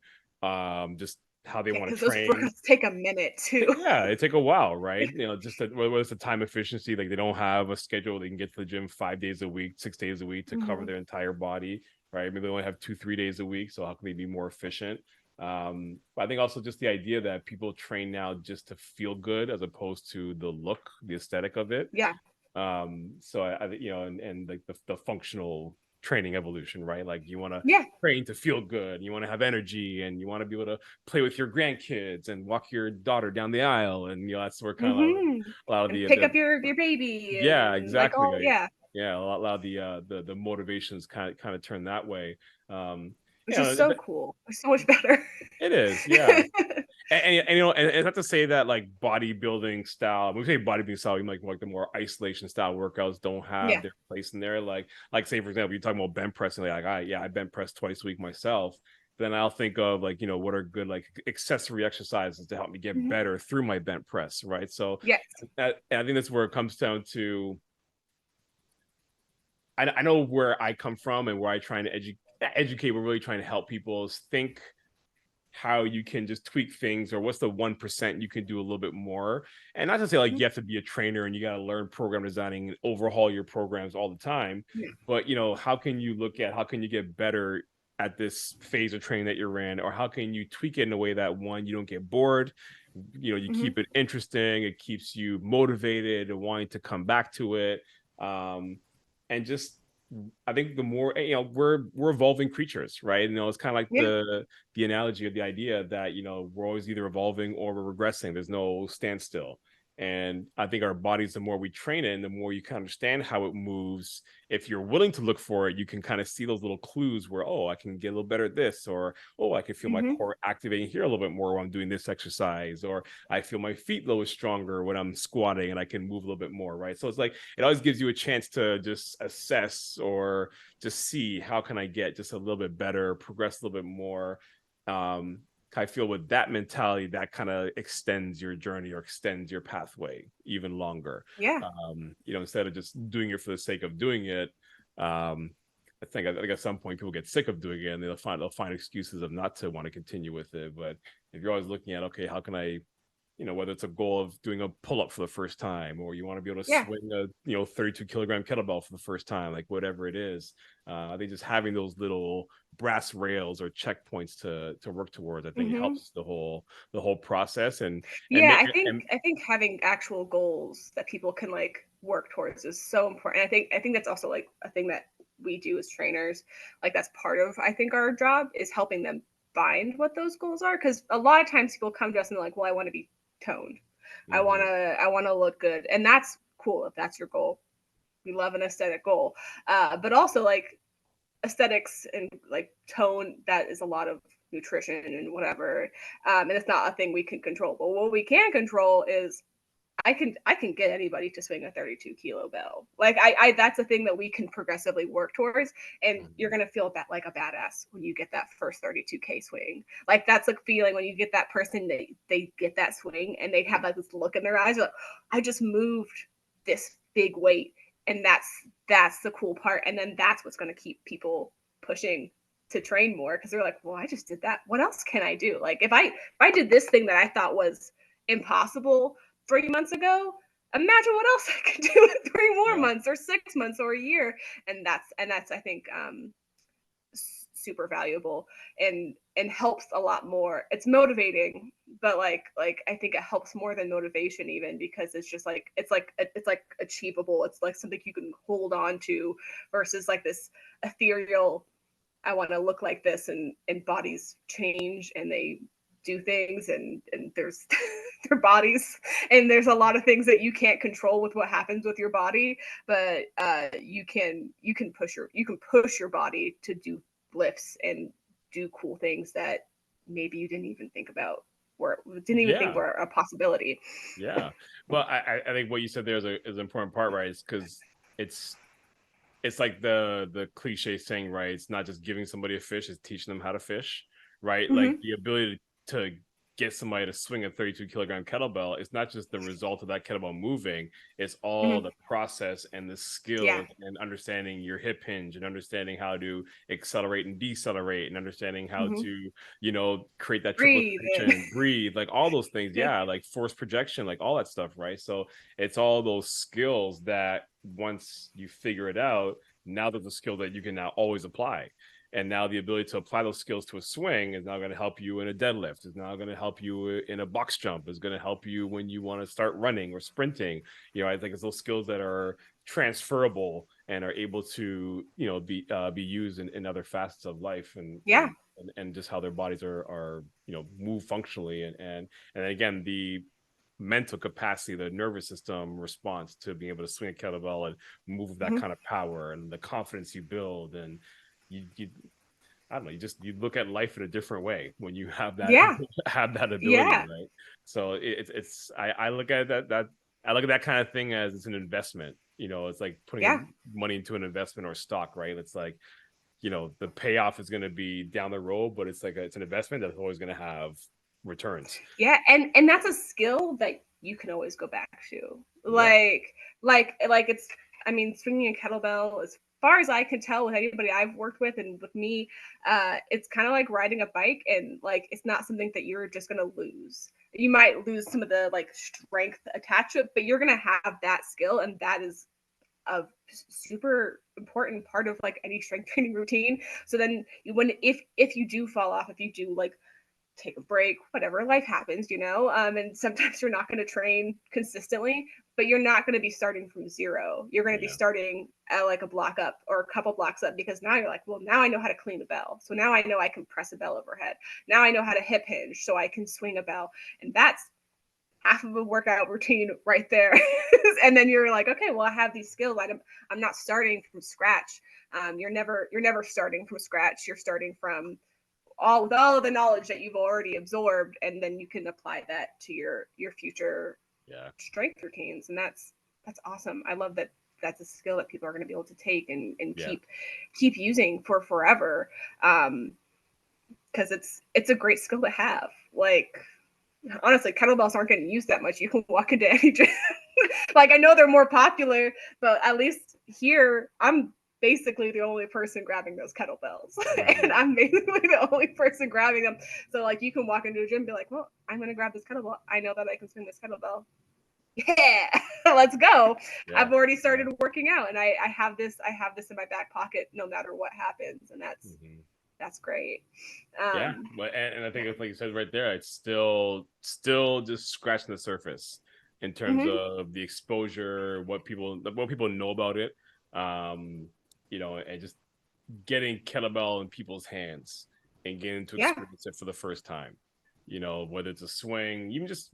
just how they want to train. Those workouts take a minute too. Yeah, it take a while, right? Just whether it's the time efficiency, like they don't have a schedule, they can get to the gym 5 days a week, 6 days a week to cover their entire body, right? Maybe they only have 2-3 days a week, so how can they be more efficient? But I think also just the idea that people train now just to feel good as opposed to the look, the aesthetic of it. Yeah. So and like the functional training evolution, right? Like you want to train to feel good, you want to have energy, and you want to be able to play with your grandkids and walk your daughter down the aisle, and that's where kind of a lot of and pick up your baby. Yeah, and exactly. Like, yeah, a lot of the motivations kind of turn that way. Which is so cool. It's so much better. It is, yeah. And it's not to say that like bodybuilding style, when we say bodybuilding style, you like the more isolation style workouts don't have their place in there. Like say for example, you're talking about bench pressing, like I bench press twice a week myself. Then I'll think of like, what are good like accessory exercises to help me get better through my bench press, right? So I think that's where it comes down to. I know where I come from and where I try to educate. We're really trying to help people is think how you can just tweak things, or what's the 1% you can do a little bit more. And not to say like you have to be a trainer and you got to learn program designing and overhaul your programs all the time, but how can you get better at this phase of training that you're in, or how can you tweak it in a way that, one, you don't get bored, you keep it interesting, it keeps you motivated and wanting to come back to it. And just, I think the more, we're evolving creatures, right? It's kind of like the analogy of the idea that, we're always either evolving or we're regressing. There's no standstill. And I think our bodies, the more we train it, and the more you can understand how it moves, if you're willing to look for it, you can kind of see those little clues where, I can get a little better at this, or, I can feel my core activating here a little bit more when I'm doing this exercise, or I feel my feet a little stronger when I'm squatting and I can move a little bit more, right? So it's like, it always gives you a chance to just assess or just see how can I get just a little bit better, progress a little bit more. I feel with that mentality, that kind of extends your journey or extends your pathway even longer. Instead of just doing it for the sake of doing it. I think at some point people get sick of doing it and they'll find excuses of not to want to continue with it. But if you're always looking at, okay, how can I, whether it's a goal of doing a pull-up for the first time, or you want to be able to swing a 32 kilogram kettlebell for the first time, like whatever it is, I think just having those little brass rails or checkpoints to work towards, I think it helps the whole process. I think having actual goals that people can like work towards is so important. I think that's also like a thing that we do as trainers. Like that's part of, I think, our job is helping them find what those goals are, because a lot of times people come to us and they're like, well, I want to be toned, I want to look good, and that's cool if that's your goal. we love an aesthetic goal, but also like aesthetics and like tone, that is a lot of nutrition and whatever, and it's not a thing we can control. But what we can control is I can get anybody to swing a 32 kilo bell. Like I that's a thing that we can progressively work towards, and you're gonna feel that like a badass when you get that first 32K swing. Like that's like feeling when you get that person, they get that swing and they have like this look in their eyes, like I just moved this big weight, and that's the cool part. And then that's what's gonna keep people pushing to train more, because they're like, well, I just did that. What else can I do? Like if I did this thing that I thought was impossible 3 months ago, imagine what else I could do in 3 more months or 6 months or a year. And that's I think super valuable, and helps a lot more. It's motivating, but like I think it helps more than motivation, even, because it's just like it's like achievable. It's like something you can hold on to, versus like this ethereal, I want to look like this, and bodies change and they do things, and there's their bodies, and there's a lot of things that you can't control with what happens with your body, but you can push your body to do lifts and do cool things that maybe you didn't even think about, or didn't even think Yeah. were a possibility. Yeah. Well, I think what you said there is an important part, right? Is because it's like the cliche saying, right? It's not just giving somebody a fish, it's teaching them how to fish, right? Like Mm-hmm. the ability to get somebody to swing a 32 kilogram kettlebell, it's not just the result of that kettlebell moving, it's all Mm-hmm. the process and the Yeah. skills and understanding your hip hinge and understanding how to accelerate and decelerate and understanding how Mm-hmm. to, create that triple Breathe extension, breathe, like all those things. in. Yeah, like force projection, like all that stuff, right? So it's all those skills that once you figure it out, now there's a skill that you can now always apply. And now the ability to apply those skills to a swing is now going to help you in a deadlift, is now going to help you in a box jump, is going to help you when you want to start running or sprinting. I think it's those skills that are transferable and are able to, be used in other facets of life, and Yeah. just how their bodies are move functionally, and again, the mental capacity, the nervous system response to being able to swing a kettlebell and move with that Mm-hmm. kind of power, and the confidence you build, and you I don't know, you look at life in a different way when you have that Yeah. have that ability, Yeah. right? So it's I look at that I look at that kind of thing as it's an investment. It's like Yeah. putting money into an investment or stock, right? It's like, the payoff is going to be down the road, but it's like it's an investment that's always going to have returns. Yeah, and that's a skill that you can always go back to. Yeah. Like it's, I mean, swinging a kettlebell, as far as I can tell with anybody I've worked with and with me, it's kind of like riding a bike, and like it's not something that you're just gonna lose. You might lose some of the like strength attached to it, but you're gonna have that skill, and that is a super important part of like any strength training routine. So then when if you do fall off, if you do like take a break, whatever, life happens, and sometimes you're not going to train consistently, but you're not going to be starting from zero. You're going to be Yeah. starting at like a block up or a couple blocks up, because now you're like, well, now I know how to clean a bell. So now I know I can press a bell overhead. Now I know how to hip hinge so I can swing a bell. And that's half of a workout routine right there. And then you're like, okay, well, I have these skills. I'm not starting from scratch. You're never starting from scratch. You're starting from all of the knowledge that you've already absorbed, and then you can apply that to your future Yeah. strength routines. And that's awesome. I love that that's a skill that people are going to be able to take and Yeah. keep using for forever, because it's a great skill to have. Like, honestly, kettlebells aren't getting used that much. You can walk into any gym. Like, I know they're more popular, but at least here I'm basically the only person grabbing those kettlebells. And I'm basically the only person grabbing them. So like you can walk into a gym and be like, well, I'm gonna grab this kettlebell. I know that I can swing this kettlebell. Yeah, let's go. Yeah. I've already started working out, and I have this in my back pocket no matter what happens, and Mhm. that's great. Yeah, Um, but and I think yeah. it's like you said right there, it's still just scratching the surface in terms Mm-hmm. of the exposure, what people know about it, um, and just getting kettlebell in people's hands and getting to Yeah. experience it for the first time. Whether it's a swing, even just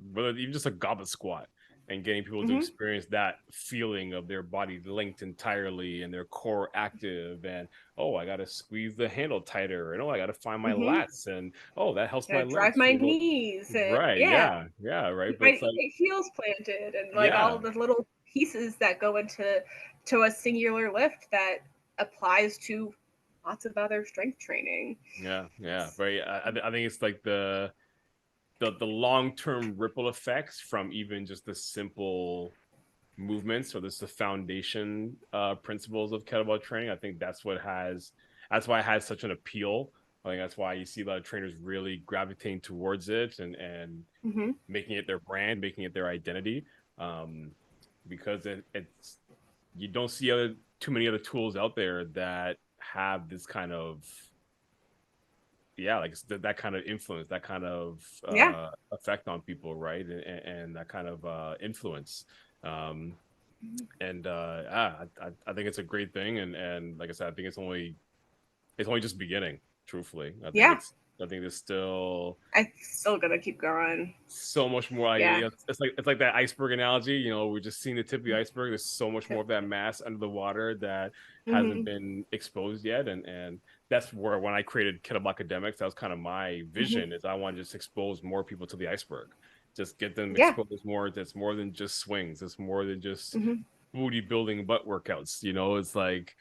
a goblet squat. and getting people to experience that feeling of their body linked entirely and their core active, and oh, I got to squeeze the handle tighter, and oh, I got to find my lats, and oh, that helps my drive legs, my knees, and right, yeah, right, keep but my it's like, heels planted, and like all yeah, of the little pieces that go into a singular lift that applies to lots of other strength training. yeah, right. I think it's like the long-term ripple effects from even just the simple movements, or this the foundation principles of kettlebell training. I think that's why it has such an appeal. I think that's why you see a lot of trainers really gravitating towards it, and making it their brand, making it their identity, um, because it's you don't see too many other tools out there that have this kind of, yeah, like that kind of influence, that kind of Yeah. effect on people, right, and that kind of influence, um and I think it's a great thing, and like I said, I think it's only just beginning, truthfully. Yeah. I think there's still I'm still gonna keep going. so much more. Like, Yeah. it's like that iceberg analogy. We're just seeing the tip of the iceberg. There's so much more of that mass under the water that hasn't been exposed yet, and that's where, when I created Kettlebell Academics, that was kind of my vision. Is I want to just expose more people to the iceberg, just get them Yeah. exposed more. That's more than just swings. It's more than just booty building butt workouts. It's like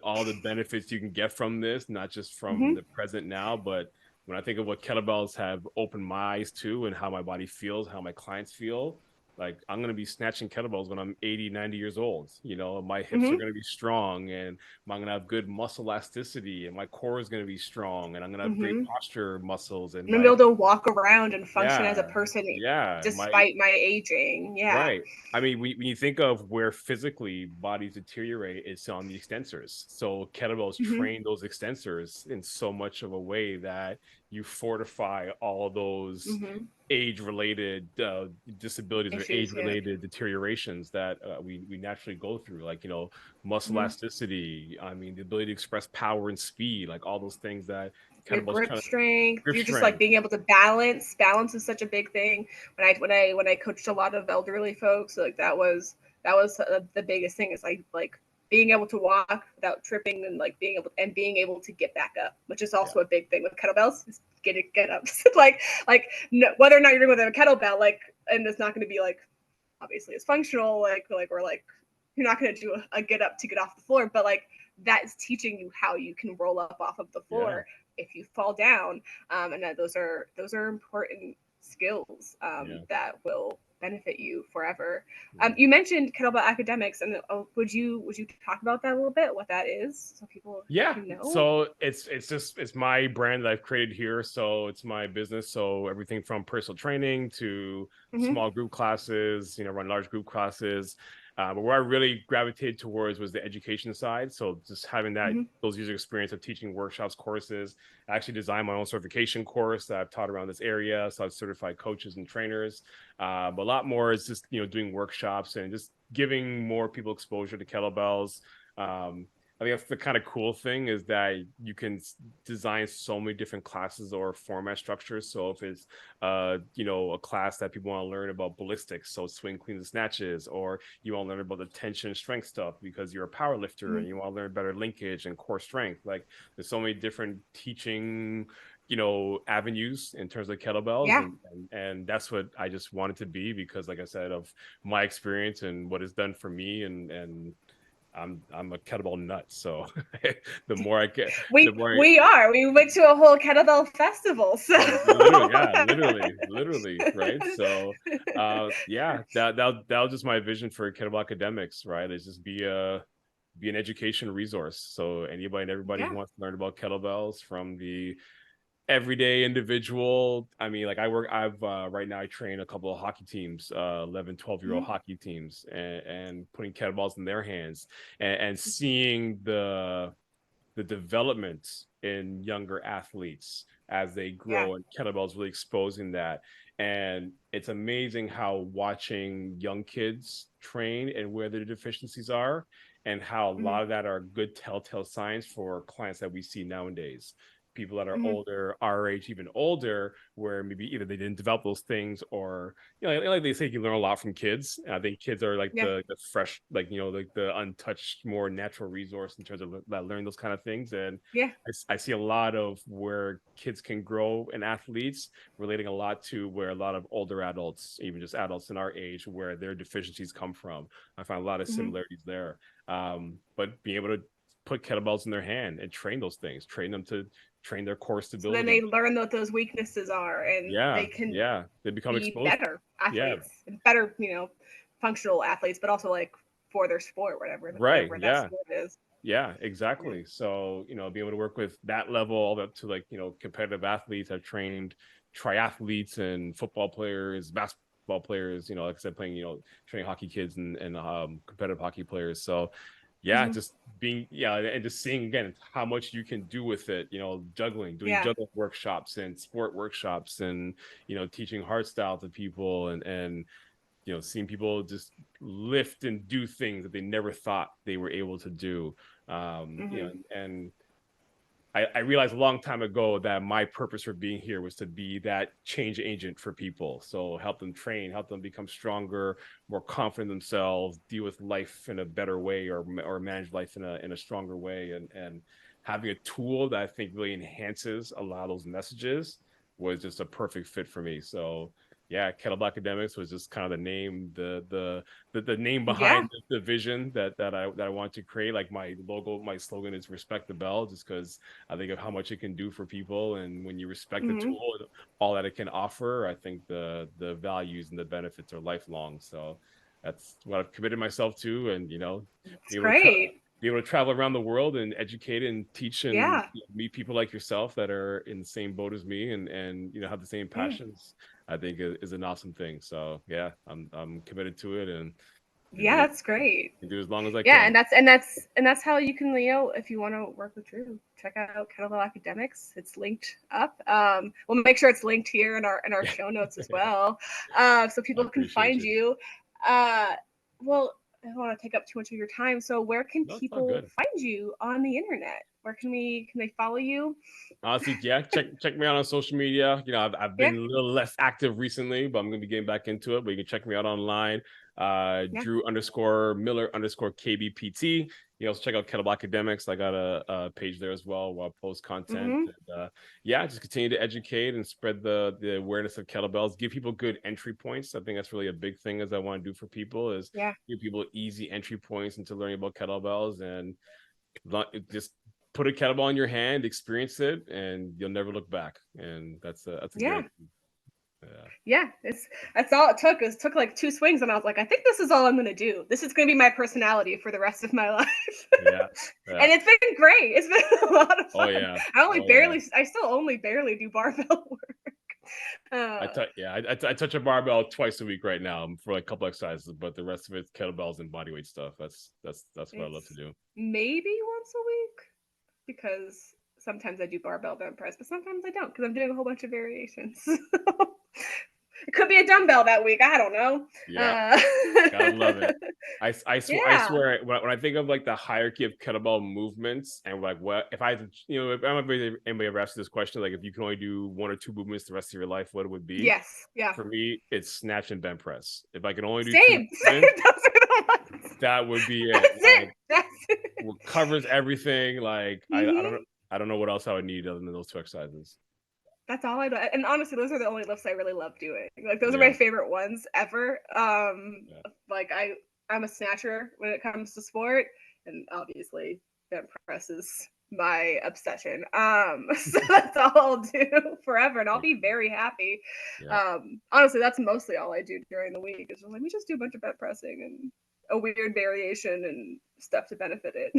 all the benefits you can get from this, not just from the present now, but when I think of what kettlebells have opened my eyes to, and how my body feels, how my clients feel, like I'm going to be snatching kettlebells when I'm 80, 90 years old. My hips are going to be strong, and I'm going to have good muscle elasticity, and my core is going to be strong, and I'm going to have great posture muscles, and I'm gonna be able to walk around and function as a yeah, person yeah, despite my aging. Yeah. right. I mean, when you think of where physically bodies deteriorate, it's on the extensors. So kettlebells train those extensors in so much of a way that you fortify all those age-related disabilities, or Issues. Yeah. age-related deteriorations that we naturally go through, like muscle elasticity. I mean, the ability to express power and speed, like all those things that Your kettlebells grip kind of strength. grip You're just like strength. being able to balance. Balance is such a big thing. When I coached a lot of elderly folks, like that was the biggest thing, is like being able to walk without tripping, and like being able to get back up, which is Yeah, also a big thing with kettlebells. Is get up. like no, whether or not you're doing with a kettlebell, like, and it's not going to be like obviously as functional, or like you're not going to do a get up to get off the floor, but like that's teaching you how you can roll up off of the yeah, floor if you fall down, and that those are important skills, yeah. that will benefit you forever. Yeah. You mentioned kettlebell academics, and would you talk about that a little bit, what that is, so people Yeah. can know? So it's my brand that I've created here. So it's my business. So everything from personal training to Mm-hmm. small group classes, run large group classes. But where I really gravitated towards was the education side. So just having Mm-hmm. those user experience of teaching workshops, courses. I actually designed my own certification course that I've taught around this area. So I've certified coaches and trainers. But a lot more is just doing workshops and just giving more people exposure to kettlebells. I think that's the kind of cool thing, is that you can design so many different classes or format structures. So if it's a class that people want to learn about ballistics, so swing, cleans, and snatches, or you want to learn about the tension and strength stuff because you're a power lifter Mm-hmm. and you want to learn better linkage and core strength. Like, there's so many different teaching avenues in terms of kettlebells, Yeah. and that's what I just wanted to be, because like I said, of my experience and what it's done for me, and I'm a kettlebell nut. So the more I get, the more We went to a whole kettlebell festival, so literally, yeah, literally, right. So yeah, that was just my vision for kettlebell academics, right? Is just be an education resource. So anybody and everybody who yeah. wants to learn about kettlebells, from the everyday individual. I mean, like I've right now I train a couple of hockey teams, 11, 12-year-old Mm-hmm. hockey teams, and putting kettlebells in their hands, and seeing the development in younger athletes as they Yeah. grow, and kettlebells really exposing that. And it's amazing how watching young kids train and where their deficiencies are, and how a Mm-hmm. lot of that are good telltale signs for clients that we see nowadays. people that are older, our age, even older, where maybe either they didn't develop those things, or like they say, you learn a lot from kids. And I think kids are like the fresh, like like the untouched, more natural resource in terms of learning those kind of things. And I see a lot of where kids can grow in athletes, relating a lot to where a lot of older adults, even just adults in our age, where their deficiencies come from. I find a lot of similarities there. But being able to put kettlebells in their hand and train those things, train them to train their core stability. So then they learn what those weaknesses are, and they can they become be exposed. better athletes, and better, functional athletes, but also like for their sport, whatever that sport is. Yeah, exactly. So, being able to work with that level all up to like, competitive athletes. I've trained triathletes and football players, basketball players, like I said, playing, training hockey kids and competitive hockey players. So just being, and just seeing again how much you can do with it, juggling, doing juggling workshops and sport workshops, and, teaching hard style to people, and seeing people just lift and do things that they never thought they were able to do. And I realized a long time ago that my purpose for being here was to be that change agent for people. So help them train, help them become stronger, more confident in themselves, deal with life in a better way, or manage life in a stronger way. And having a tool that I think really enhances a lot of those messages was just a perfect fit for me. So Kettlebell Academics was just kind of the name, the name behind the vision that I want to create. Like my logo, my slogan is "Respect the Bell," just because I think of how much it can do for people, and when you respect the tool, all that it can offer, I think the values and the benefits are lifelong. So that's what I've committed myself to, and it's great. Be able to travel around the world and educate and teach and meet people like yourself that are in the same boat as me, and have the same passions. I think is an awesome thing. So I'm committed to it, and that's great. Do as long as I can. And that's how you can, if you want to work with Drew, check out Kettlebell Academics. It's linked up. We'll make sure it's linked here in our show notes as well, so people can find you. Well, I don't want to take up too much of your time. So where can people find you on the internet? Where can they follow you? Honestly, check me out on social media. I've been a little less active recently, but I'm gonna be getting back into it. But you can check me out online. Drew_Miller_KBPT. You also check out Kettlebell Academics. I got a page there as well where I post content. And, just continue to educate and spread the awareness of kettlebells. Give people good entry points. I think that's really a big thing as I want to do for people, is give people easy entry points into learning about kettlebells, and just put a kettlebell in your hand, experience it, and you'll never look back. And that's a guarantee. That's all it took. It took like 2 swings, and I was like, I think this is all I'm going to do. This is going to be my personality for the rest of my life. And it's been great. It's been a lot of fun. I still only barely do barbell work. I touch a barbell twice a week right now for like a couple exercises, but the rest of it's kettlebells and bodyweight stuff. That's what I love to do. Maybe once a week, because sometimes I do barbell bench press, but sometimes I don't, because I'm doing a whole bunch of variations. It could be a dumbbell that week. I don't know. Gotta love it. I swear when I think of like the hierarchy of kettlebell movements, and like what if I if anybody ever asked this question, like if you can only do 1 or 2 movements the rest of your life, what it would be? For me, it's snatch and bench press. If I can only do 2 movements, that would be it. That's it. Covers everything. Like I don't know what else I would need other than those 2 exercises. That's all I do. And honestly, those are the only lifts I really love doing. Like those are my favorite ones ever. Like I'm a snatcher when it comes to sport, and obviously bench press is my obsession. So that's all I'll do forever, and I'll be very happy. Honestly, that's mostly all I do during the week. Is let me just do a bunch of bench pressing and a weird variation and stuff to benefit it.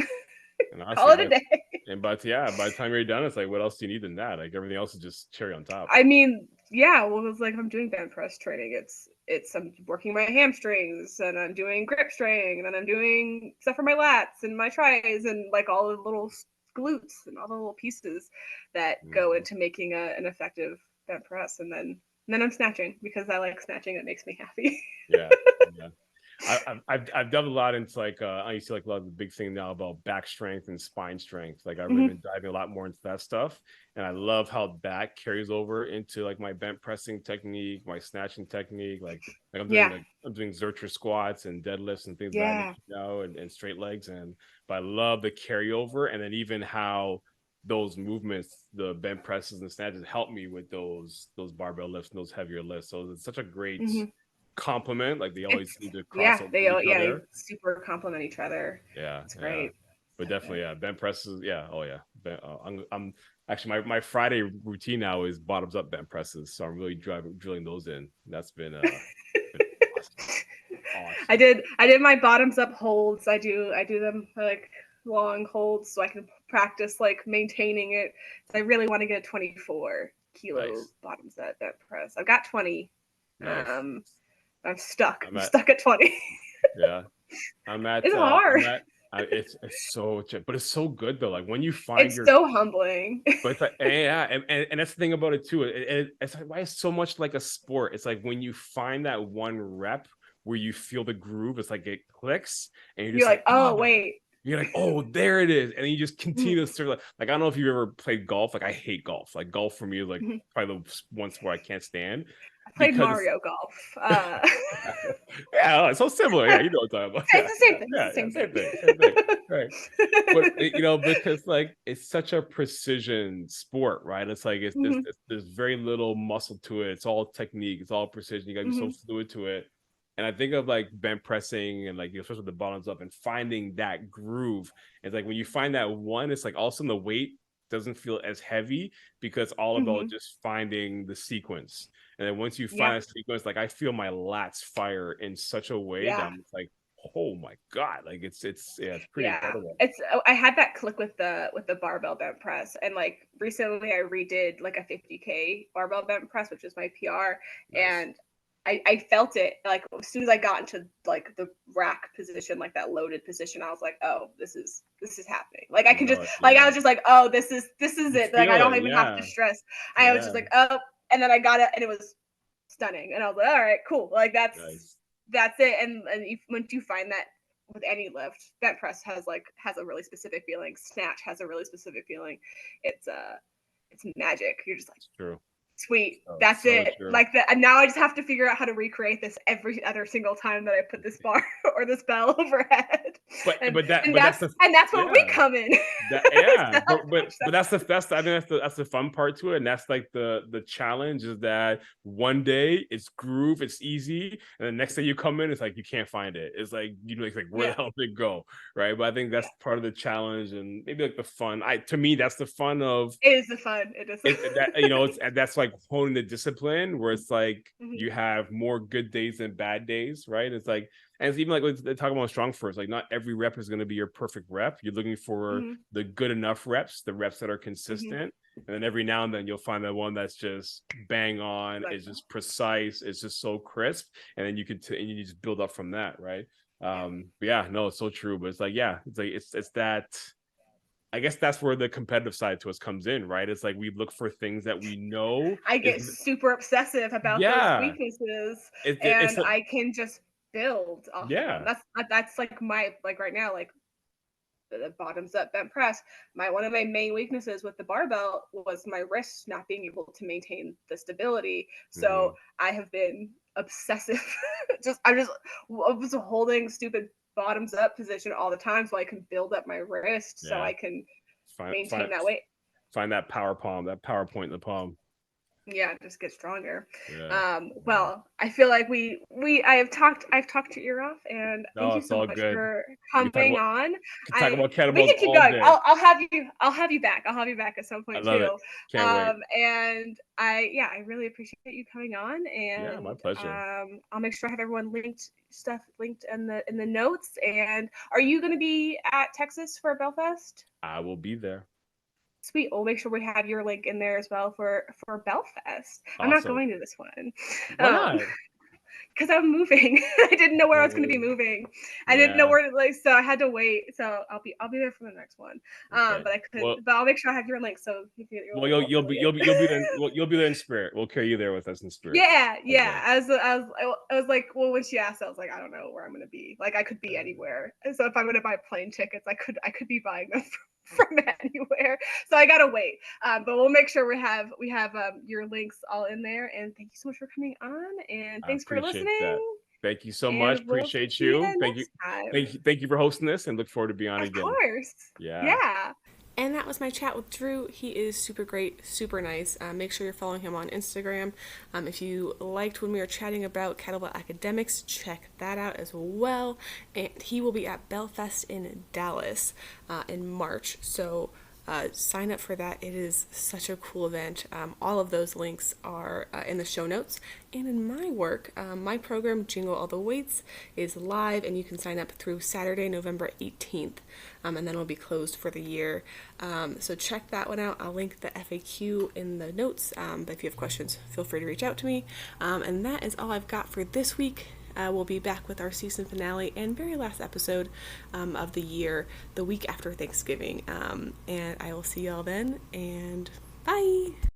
And honestly, call it a day. And by the time you're done, it's like, what else do you need than that? Like everything else is just cherry on top. I mean, well, it's like I'm doing bench press training. It's I'm working my hamstrings, and I'm doing grip training, and then I'm doing stuff for my lats and my tris, and like all the little glutes and all the little pieces that go into making an effective bench press. And then I'm snatching because I like snatching. It makes me happy. I've done a lot into like I used to like a lot of the big thing now about back strength and spine strength. Like I've really been diving a lot more into that stuff, and I love how that carries over into like my bent pressing technique, my snatching technique. Like I'm doing Zercher squats and deadlifts and things of that nature now, and straight legs. And but I love the carryover, and then even how those movements, the bent presses and snatches, help me with those barbell lifts and those heavier lifts. So it's such a great complement. Like they always need to cross over each other. They super complement each other. It's great. But definitely, bent presses. I'm actually my Friday routine now is bottoms up bent presses. So I'm really drilling those in. That's been awesome. I did my bottoms up holds. I do them like long holds so I can practice like maintaining it. So I really want to get a 24 kilo bottoms up bent press. I've got 20. Nice. I'm stuck. I'm stuck at 20. Yeah. It's hard. It's so, but it's so good though. Like when you find it's so humbling. But it's like, and that's the thing about it too. It's like why it's so much like a sport. It's like when you find that one rep where you feel the groove, it's like it clicks, and you're just like, oh wait. You're like, oh, there it is, and then you just continue to sort of like I don't know if you've ever played golf. Like I hate golf. Like golf for me is like probably the one sport I can't stand. I played Mario Golf. Yeah, it's so similar. Yeah, you know what I'm talking about. It's the same thing. Same thing. Right. But because like it's such a precision sport, right? It's like there's very little muscle to it. It's all technique. It's all precision. You got to be so fluid to it. And I think of like bent pressing and like especially the bottoms up and finding that groove. It's like when you find that one, it's like also the weight doesn't feel as heavy because all about just finding the sequence. And then once you find a sequence, like I feel my lats fire in such a way that I'm like, oh my God, like it's pretty incredible. I had that click with the barbell bent press, and like recently I redid like a 50K barbell bent press, which is my PR, and I felt it like as soon as I got into like the rack position, like that loaded position, I was like, oh, this is happening. Like I can just like I was just like, oh, this is it. Like I don't even have to stress. I was just like, oh, and then I got it, and it was stunning. And I was like, all right, cool. Like that's it. And once you find that with any lift, bent press has a really specific feeling. Snatch has a really specific feeling. It's magic. You're just like, true. Sweet. That's it. True. Like that. And now I just have to figure out how to recreate this every other single time that I put this bar or this bell overhead. But that's where we come in. But that's the fun part to it. And that's like the challenge is that one day it's groove, it's easy, and the next day you come in, it's like you can't find it. It's like it's like where the hell did it go? Right. But I think that's part of the challenge and maybe like the fun. To me, that's the fun of it is the fun. It is that's like honing the discipline where it's like you have more good days than bad days, right? It's like, and it's even like they talk about strong first, like not every rep is going to be your perfect rep. You're looking for the good enough reps, the reps that are consistent, and then every now and then you'll find that one that's just bang on, it's just precise, it's just so crisp, and then you just build up from that, right? It's so true. But it's like it's that. I guess that's where the competitive side to us comes in, right? It's like we look for things that we know. I get super obsessive about those weaknesses, and I can just build off of them. That's like my right now, like the bottoms up bent press. One of my main weaknesses with the barbell was my wrists not being able to maintain the stability. So I have been obsessive. I was holding stupid bottoms up position all the time so I can build up my wrist so I can maintain that weight. Find that power palm, that power point in the palm. Yeah, just get stronger. Well, I feel like I've talked your ear off, and thank you so much for coming on. Talk about kettlebells. We can keep going. I'll have you back. I'll have you back at some point too. It. Can't wait. And I really appreciate you coming on, and my pleasure. I'll make sure I have everyone linked in the notes. And are you going to be at Texas for Bellfest? I will be there. Sweet. We'll make sure we have your link in there as well for Bellfest. Awesome. I'm not going to this one. Why not? because I'm moving. I didn't know where I was going to be moving. I didn't know where to, like, so I had to wait. So I'll be there for the next one. Okay. But I couldn't. But I'll make sure I have your link so you can get your. Well, you'll be there in spirit. We'll carry you there with us in spirit. Yeah. I was like, well, when she asked, I was like, I don't know where I'm going to be. Like, I could be anywhere. So if I'm going to buy plane tickets, I could be buying them from anywhere. So I gotta wait. But we'll make sure we have your links all in there. And thank you so much for coming on. And thanks for listening. That. Thank you so much. Appreciate you. Thank you for hosting this, and look forward to being on again. Of course. Yeah. And that was my chat with Drew. He is super great, super nice. Make sure you're following him on Instagram. If you liked when we were chatting about kettlebell academics, check that out as well. And he will be at Bellfest in Dallas in March. So sign up for that. It is such a cool event. All of those links are in the show notes. And in my work, my program, Jingle All the Weights, is live, and you can sign up through Saturday, November 18th, and then it'll be closed for the year. So check that one out. I'll link the FAQ in the notes, but if you have questions, feel free to reach out to me. And that is all I've got for this week. We'll be back with our season finale and very last episode of the year, the week after Thanksgiving. And I will see y'all then, and bye!